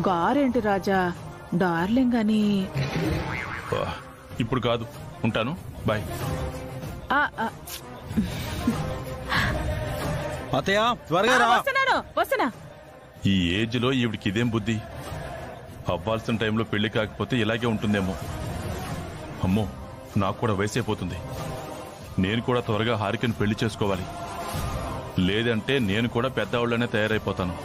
గారేంటి రాజా, డార్లింగ్ అని. ఇప్పుడు కాదు, ఉంటాను. బాయ్. అత్తయ్య, త్వరగా రా. వస్తున్నా. ఈ ఏజ్ లో ఈవిడికి ఇదేం బుద్ధి? అవ్వాల్సిన టైంలో పెళ్లి కాకపోతే ఇలాగే ఉంటుందేమో. అమ్మో, నాకు కూడా వయసైపోతుంది. నేను కూడా త్వరగా హారికని పెళ్లి చేసుకోవాలి, లేదంటే నేను కూడా పెద్దవాళ్ళనే తయారైపోతాను.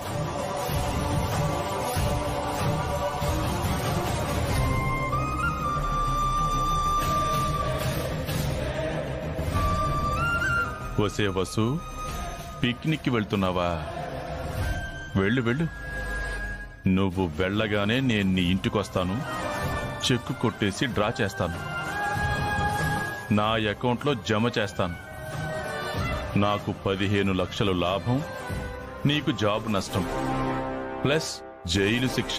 వసే వసు, పిక్నిక్కి వెళ్తున్నావా? వెళ్ళు వెళ్ళు. నువ్వు వెళ్ళగానే నేను నీ ఇంటికొస్తాను, చెక్కు కొట్టేసి డ్రా చేస్తాను, నా అకౌంట్లో జమ చేస్తాను. నాకు 15 లక్షలు లాభం, నీకు జాబ్ నష్టం ప్లస్ జైలు శిక్ష.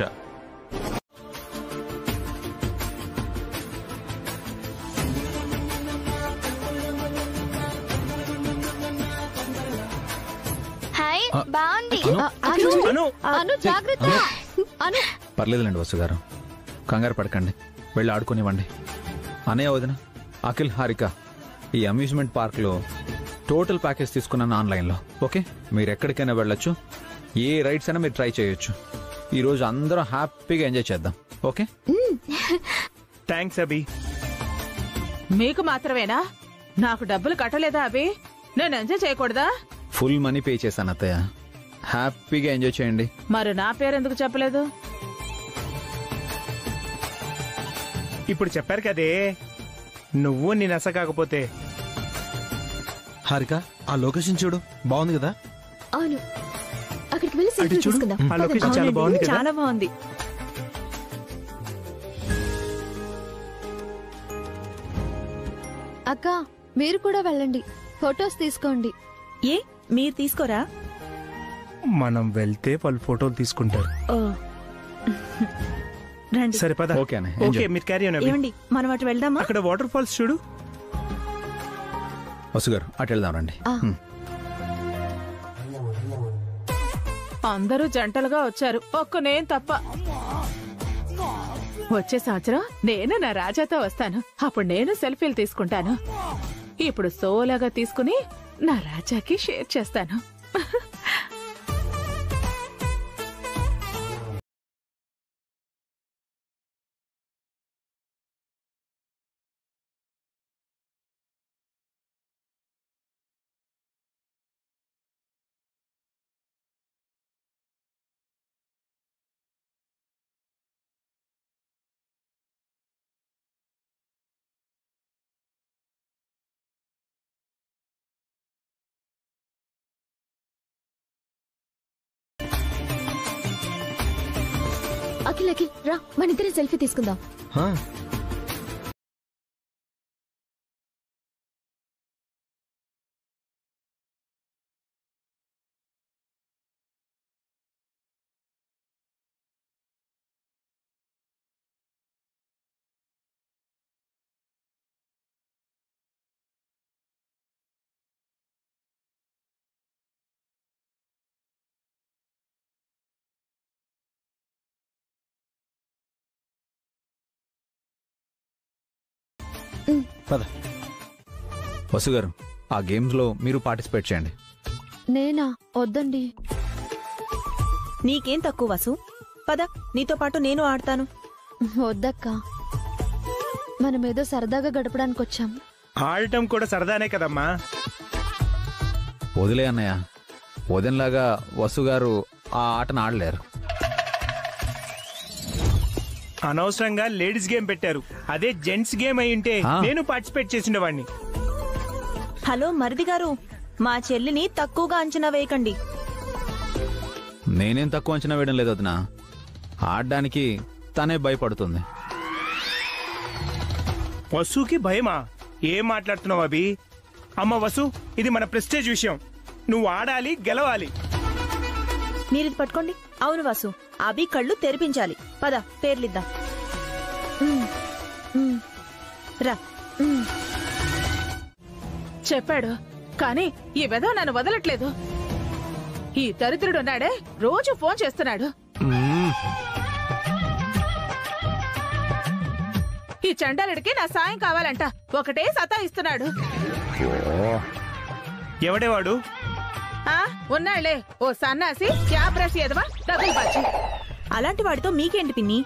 హాయ్ బాగుంది. అను జాగ్రత్త. అను పర్లేదులేండి వసు గారు, కంగారు పడకండి, వెళ్ళి ఆడుకునివ్వండి. అన్నయ్య వదిన, అఖిల్, హారిక, ఈ అమ్యూజ్మెంట్ పార్క్లో టోటల్ ప్యాకేజ్ తీసుకున్నాను ఆన్లైన్లో. ఓకే, మీరు ఎక్కడికైనా వెళ్ళొచ్చు, ఏ రైడ్స్ అయినా మీరు ట్రై చేయొచ్చు. ఈరోజు అందరం హ్యాపీగా ఎంజాయ్ చేద్దాం. ఓకే, థ్యాంక్స్ అభి. మీకు మాత్రమేనా? నాకు డబ్బులు కట్టలేదా అభి? నేను ఎంజాయ్ చేయకూడదా? ఫుల్ మనీ పే చేశాను అత్తయ్య, హ్యాపీగా ఎంజాయ్ చేయండి. మరి నా పేరు ఎందుకు చెప్పలేదు? ఇప్పుడు చెప్పారు కదే, నువ్వు నీ నస కాకపోతే. హారిక, ఆ లొకేషన్ చూడు, బాగుంది కదా? అవును, అక్కడికి వెళ్ళి అటు సెల్ఫీ చూడు, తీసుకుందాం. ఆ లొకేషన్ చాలా బాగుంది కదా? చాలా బాగుంది. అక్క, మీరు కూడా వెళ్ళండి, ఫొటోస్ తీసుకోండి. ఏ మీరు తీసుకోరా? మనం వెళ్తే వాళ్ళు ఫోటోలు తీసుకుంటారు. రండి. సరే పద. ఓకే అన్న, ఓకే, మీరు క్యారీ అవ్వండి. ఏమండి, మనం అటు వెళ్దామా? అక్కడ వాటర్ ఫాల్స్ చూడు. వసు గారు, అటు వెళ్దాం రండి. అందరూ జంటలుగా వచ్చారు, ఒక్క నేను తప్ప. వచ్చే సంవత్సరం నేను నా రాజాతో వస్తాను, అప్పుడు నేను సెల్ఫీలు తీసుకుంటాను. ఇప్పుడు సోలాగా తీసుకుని నా రాజాకి షేర్ చేస్తాను. అఖిల్ అఖిల్ రా, మన ఇద్దరం సెల్ఫీ తీసుకుందాం. పద. వసు గారు, ఆ గేమ్స్ లో మీరు పార్టిసిపేట్ చేయండి. నేనా? వద్దండి. నీకేం తక్కువ వసు, పద, నీతో పాటు నేను ఆడతాను. వద్దక్క, మనమేదో సరదాగా గడపడానికి వచ్చాం. ఆడటం కూడా సరదానే కదమ్మా. వదిలే అన్నయ్య, వదినలాగా వసు గారు ఆ ఆటను ఆడలేరు. అనవసరంగా లేడీస్ గేమ్ పెట్టారు, అదే జెంట్స్ గేమ్ అయి ఉంటే నేను పార్టిసిపేట్ చేసిండేవాడిని. హలో మరిది గారు, మా చెల్లిని తక్కువగా అంచనా వేయకండి. నేనేం తక్కువ అంచనా వేయడం లేదు వదినా, ఆడడానికి తనే భయపడుతుంది. వసుకి భయమా? ఏం మాట్లాడుతున్నావు అభి? అమ్మ వసు, ఇది మన ప్రెస్టేజ్ విషయం, నువ్వు ఆడాలి, గెలవాలి. మీరిది పట్టుకోండి. అవును వసు, అభి కళ్ళు తెరిపించాలి. పద, పేర్లిద్దాం. రా. చెప్పాడు, కానీ ఈ వెధవ నన్ను వదలట్లేదు. ఈ దరిద్రుడున్నాడే, రోజు ఫోన్ చేస్తున్నాడు. ఈ చండాలుడికి నా సాయం కావాలంట, ఒకటే సతాయిస్తున్నాడు. ఎవడేవాడు? ఉన్నాళ్లే, ఓ సన్నాసి, క్యాబ్రష్ ఎదవా, డబ్బులు బాచి. అలాంటి వాడితో మీకేంటి పిన్ని?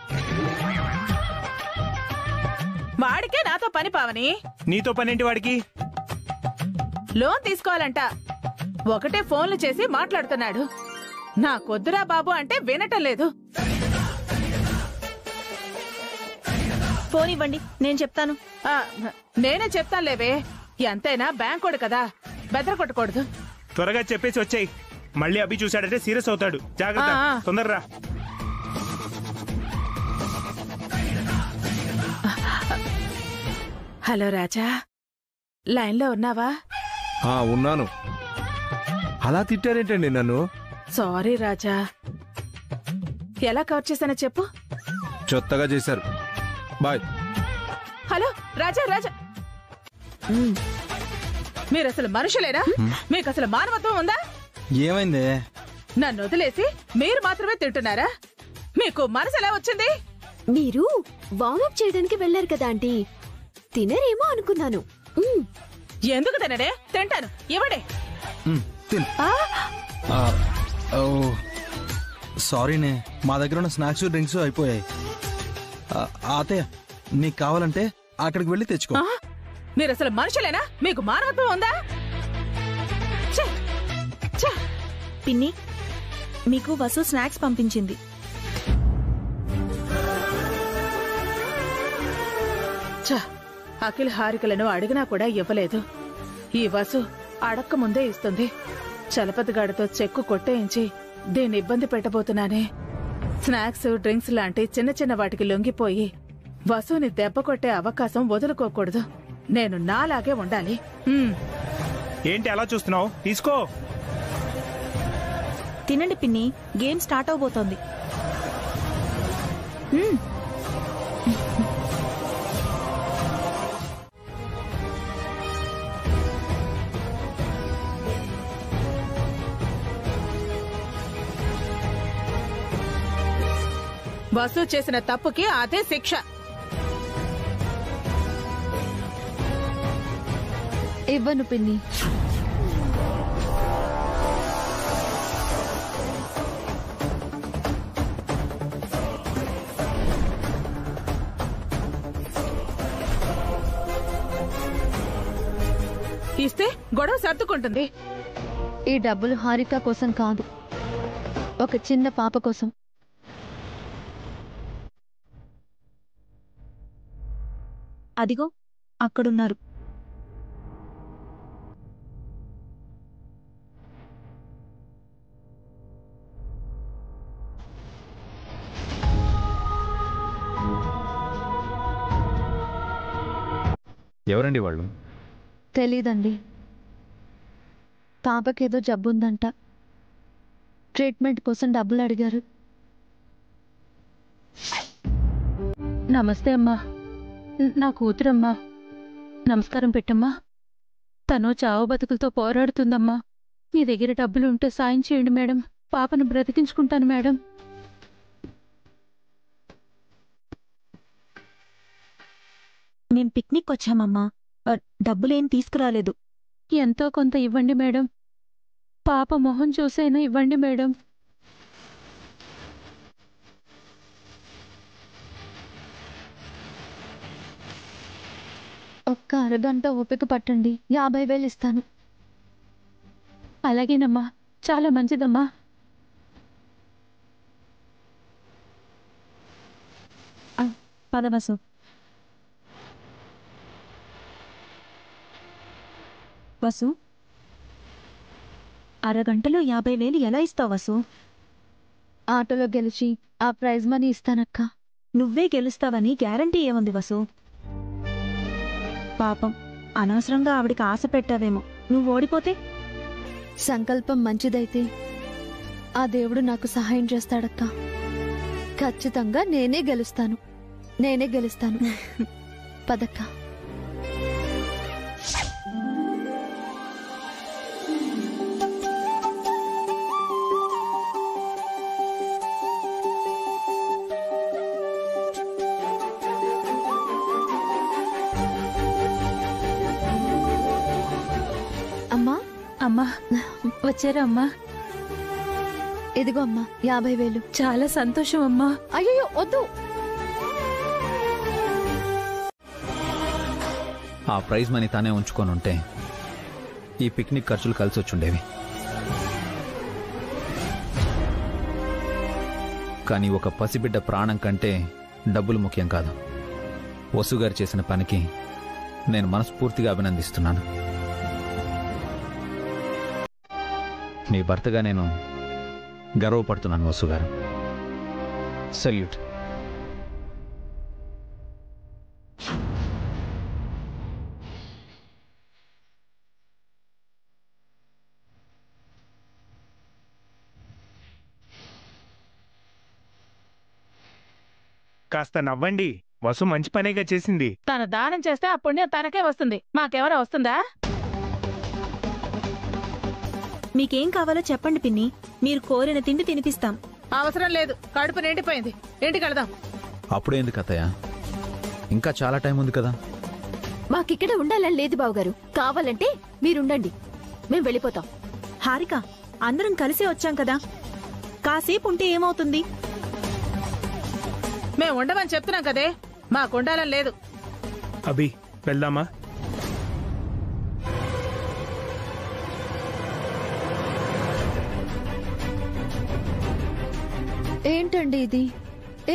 వాడికే నాతో పని పావని. నీతో పనేంటి వాడికి? లోన్ తీసుకోవాలంట, ఒకటే ఫోన్లు చేసి మాట్లాడుతున్నాడు. నాకొద్దురా బాబు అంటే వినటం లేదు. ఫోన్ ఇవ్వండి, నేను చెప్తాను. నేనే చెప్తానులేవే, ఎంతైనా బ్యాంకోడు కదా, బెదర కొట్టకూడదు. త్వరగా చెప్పేసి వచ్చాయి, మళ్ళీ అభి చూశాడంటే సీరియస్ అవుతాడు. జాగ్రత్త, తొందరరా. హలో రాజా, లైన్లో ఉన్నావా? ఉన్నాను. అలా తిట్టారేంటండి నన్ను? సారీ రాజా. ఎలా కవర్ చేశానో చెప్పు. చెత్తగా చేశారు. బాయ్. హలో రాజా రాజా, మీరు అసలు మనుషులేనా? మీకు అసలు మానవత్వం ఉందా? ఏమైంది? నన్ను వదిలేసి మీరు మాత్రమే తింటున్నారా? మీకు మనసు ఎలా వచ్చింది? మీరు వార్మప్ చేయడానికి వెళ్ళారు కదా ఆంటీ, తినరేమో అనుకున్నాను. ఎందుకు తినడే? తింటాను, ఇవ్వడే. సారీనే, మా దగ్గర ఉన్న స్నాక్స్ డ్రింక్స్ అయిపోయాయి. అత్తయ్య, నీకు కావాలంటే అక్కడికి వెళ్ళి తెచ్చుకో. మీరు అసలు మనుషులేనా? మీకు మానవత్వం ఉందా? పిన్ని, మీకు వసు స్నాక్స్ పంపించింది. అఖిల్ హారికలను అడిగినా కూడా ఇవ్వలేదు. ఈ వసు అడక్క ముందే ఇస్తుంది. చలపతిగాడితో చెక్కు కొట్టేయించి దీన్ని ఇబ్బంది పెట్టబోతున్నానే. స్నాక్స్ డ్రింక్స్ లాంటి చిన్న చిన్న వాటికి లొంగిపోయి వసుని దెబ్బ కొట్టే అవకాశం వదులుకోకూడదు. నేను నాలాగే ఉండాలి. ఏంటి అలా చూస్తున్నావు? తీసుకో. తినండి పిన్ని, గేమ్ స్టార్ట్ అవబోతోంది. వసు చేసిన తప్పుకి అదే శిక్ష. ఇవ్వను పిన్ని. ఇస్తే గొడవ సర్దుకుంటుంది. ఈ డబ్బులు హారిక కోసం కాదు, ఒక చిన్న పాప కోసం. అదిగో అక్కడున్నారు. ఎవరండి వాళ్ళు? తెలీదండి. పాపకేదో జబ్బుందంట, ట్రీట్మెంట్ కోసం డబ్బులు అడిగారు. నమస్తే అమ్మా, నా కూతురమ్మా. నమస్కారం పెట్టమ్మా. తను చావు బతుకులతో పోరాడుతుందమ్మా. మీ దగ్గర డబ్బులు ఉంటే సాయం చేయండి మేడం, పాపను బ్రతికించుకుంటాను మేడం. మేం పిక్నిక్ వచ్చామమ్మా, డబ్బులేం తీసుకురాలేదు. ఎంతో కొంత ఇవ్వండి మేడం, పాప మొహం చూసైనా ఇవ్వండి మేడం. ఒక్క అరగంట ఓపిక పట్టండి, 50,000 ఇస్తాను. అలాగేనమ్మా, చాలా మంచిదమ్మా. పద వసు. వసు, అరగంటలో 50,000 ఎలా ఇస్తావు వసు? ఆటోలో గెలిచి ఆ ప్రైజ్ మనీ ఇస్తానక్క. నువ్వే గెలుస్తావని గ్యారంటీ ఏముంది వసు? పాపం, అనవసరంగా ఆవిడికి ఆశ పెట్టావేమో. నువ్వు ఓడిపోతే? సంకల్పం మంచిదైతే ఆ దేవుడు నాకు సహాయం చేస్తాడక్క. ఖచ్చితంగా నేనే గెలుస్తాను. పదక్క. అమ్మా, అమ్మా వచ్చారా అమ్మా? ఇదిగో అమ్మా 50,000. చాలా సంతోషం అమ్మా. అయ్యో వద్దు. ఆ ప్రైజ్ మనీ తానే ఉంచుకొని ఉంటే ఈ పిక్నిక్ ఖర్చులు కలిసి వచ్చుండేవి. కానీ ఒక పసిబిడ్డ ప్రాణం కంటే డబ్బులు ముఖ్యం కాదు. వసుగారు చేసిన పనికి నేను మనస్ఫూర్తిగా అభినందిస్తున్నాను. మీ భర్తగా నేను గర్వపడుతున్నాను వసుగారు. సల్యూట్. కాస్త నవ్వండి. వసు మంచి పనేగా చేసింది. తన దానం చేస్తే ఆ పుణ్యం తనకే వస్తుంది, మాకెవరో వస్తుందా? మీకేం కావాలో చెప్పండి పిన్ని, మీరు కోరిన తిండి తినిపిస్తాం. అవసరం లేదు, కడుపు నిండిపోయింది, ఇంటికి వెళదాం. అప్పుడే ఎందుకు అత్తయ్య? ఇంకా చాలా టైం ఉంది కదా. మాకిక్కడ ఉండాలని లేదు బావగారు, కావాలంటే మీరుండండి, మేం వెళ్ళిపోతాం. హారిక, అందరం కలిసే వచ్చాం కదా, కాసేపు ఉంటే ఏమవుతుంది? మేము ఉండమని చెప్తున్నాం కదే, మాకుండాలని లేదు. అభి వెళ్దామా? ఏంటండి ఇది?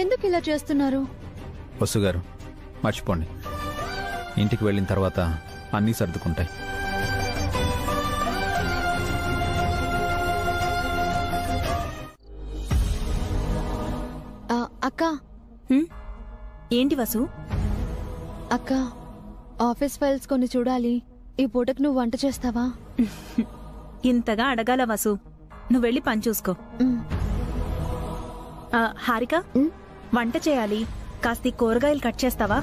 ఎందుకు ఇలా చేస్తున్నారు? వసు గారు మర్చిపోండి, ఇంటికి వెళ్ళిన తర్వాత అన్నీ సర్దుకుంటాయి. అక్క. ఏంటి వసు? అక్క, ఆఫీస్ ఫైల్స్ కొన్ని చూడాలి. ఈ పూటకు నువ్వు వంట చేస్తావా? ఇంతగా అడగాల వసు, నువ్వు వెళ్ళి పని చూసుకో. హారిక, వంట చేయాలి, కాస్త కూరగాయలు కట్ చేస్తావా?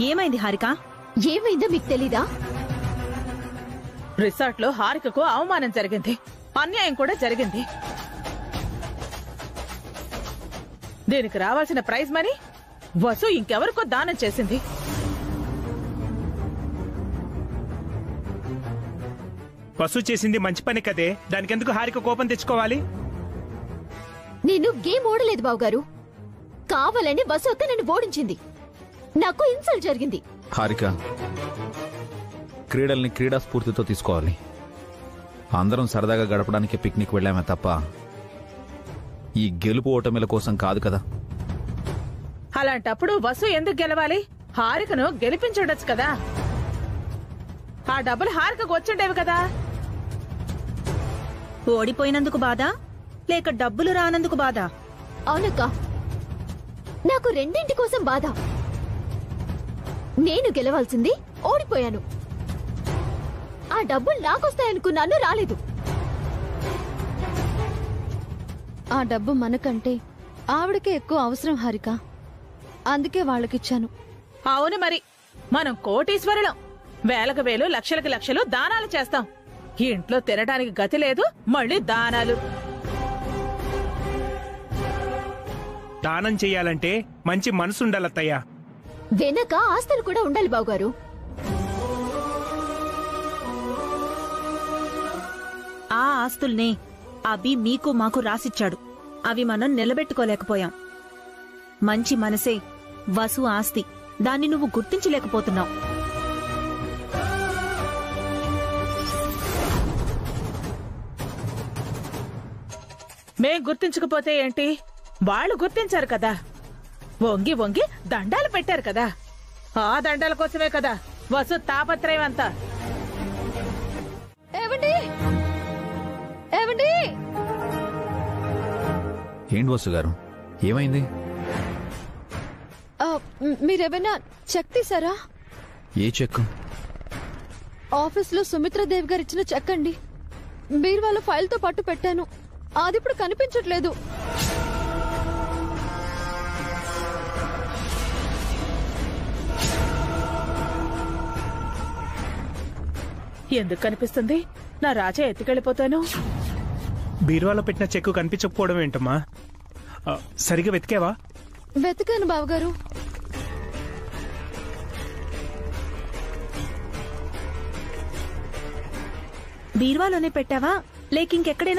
ఏమైంది హారిక? ఏమైందో మీకు తెలీదా? రిసార్ట్ లో హారికకు అవమానం జరిగింది, అన్యాయం కూడా జరిగింది. దీనికి రావాల్సిన ప్రైజ్ మనీ వసు ఇంకెవరికో దానం చేసింది. వసు చేసింది మంచి పని కదే, దానికెందుకు హారిక కోపం తెచ్చుకోవాలి? నేను గేమ్ ఓడలేదు బావగారు, కావాలని వసు అక్క నన్ను ఓడించింది, నాకు ఇన్సల్ట్ జరిగింది. హారిక, క్రీడల్ని క్రీడా స్ఫూర్తితో తీసుకోవాలి. అందరం సరదాగా గడపడానికి పిక్నిక్ వెళ్ళామే తప్ప ఈ గెలుపు ఓటమిల కోసం కాదు కదా. అలాంటప్పుడు వసు ఎందుకు గెలవాలి? హారికను గెలిపించుండొచ్చు కదా. ఆ డబ్బులు హారికకు వచ్చుండేవి కదా. ఓడిపోయినందుకు బాధ, లేక డబ్బులు రానందుకు బాధ? అవునక్క, నాకు రెండింటి కోసం బాధ. నేను గెలవాల్సింది, ఓడిపోయాను. ఆ డబ్బులు నాకొస్తాయనుకున్నాను, రాలేదు. ఆ డబ్బు మనకంటే ఆవిడకే ఎక్కువ అవసరం హారిక, అందుకే వాళ్ళకిచ్చాను. అవును మరి, మనం కోటీశ్వరులం, వేలకు వేలు లక్షలకు లక్షలు దానాలు చేస్తాం. ఇంట్లో తినడానికి గతి లేదు, మళ్ళీ దానాలు. దానం చెయ్యాలంటే మంచి మనసుండాలత్తయ్యా. వెనక ఆస్తులు కూడా ఉండాలి బావగారు. ఆ ఆస్తుల్నే అభి మీకు మాకు రాసిచ్చాడు, అవి మనం నిలబెట్టుకోలేకపోయాం. మంచి మనసే వసు ఆస్తి, దాన్ని నువ్వు గుర్తించలేకపోతున్నావు. మేం గుర్తించకపోతే ఏంటి, వాళ్ళు గుర్తించారు కదా. వంగి వంగి దండాలు పెట్టారు కదా, ఆ దండాల కోసమే కదా వసు తాపత్రయం అంతా. ఏవండి? ఏవండి? ఏంటి వసు గారు, ఏమైంది? మీరేమైనా చెక్ తీసారా? ఏ చెక్? ఆఫీస్లో సుమిత్రాదేవి గారు ఇచ్చిన చెక్ అండి. బీరువాలో ఫైల్తో పట్టు పెట్టాను, అది ఇప్పుడు కనిపించట్లేదు. ఎందుకు కనిపిస్తుంది? నా రాజా ఎత్తుకెళ్ళిపోతాను. బీరువాలో పెట్టిన చెక్కు కనిపించకపోవడం ఏంటమ్మా? సరిగా వెతికావా? వెతికాను బావగారు. బీరువాలోనే పెట్టావా, లేక ఇంకెక్కడైనా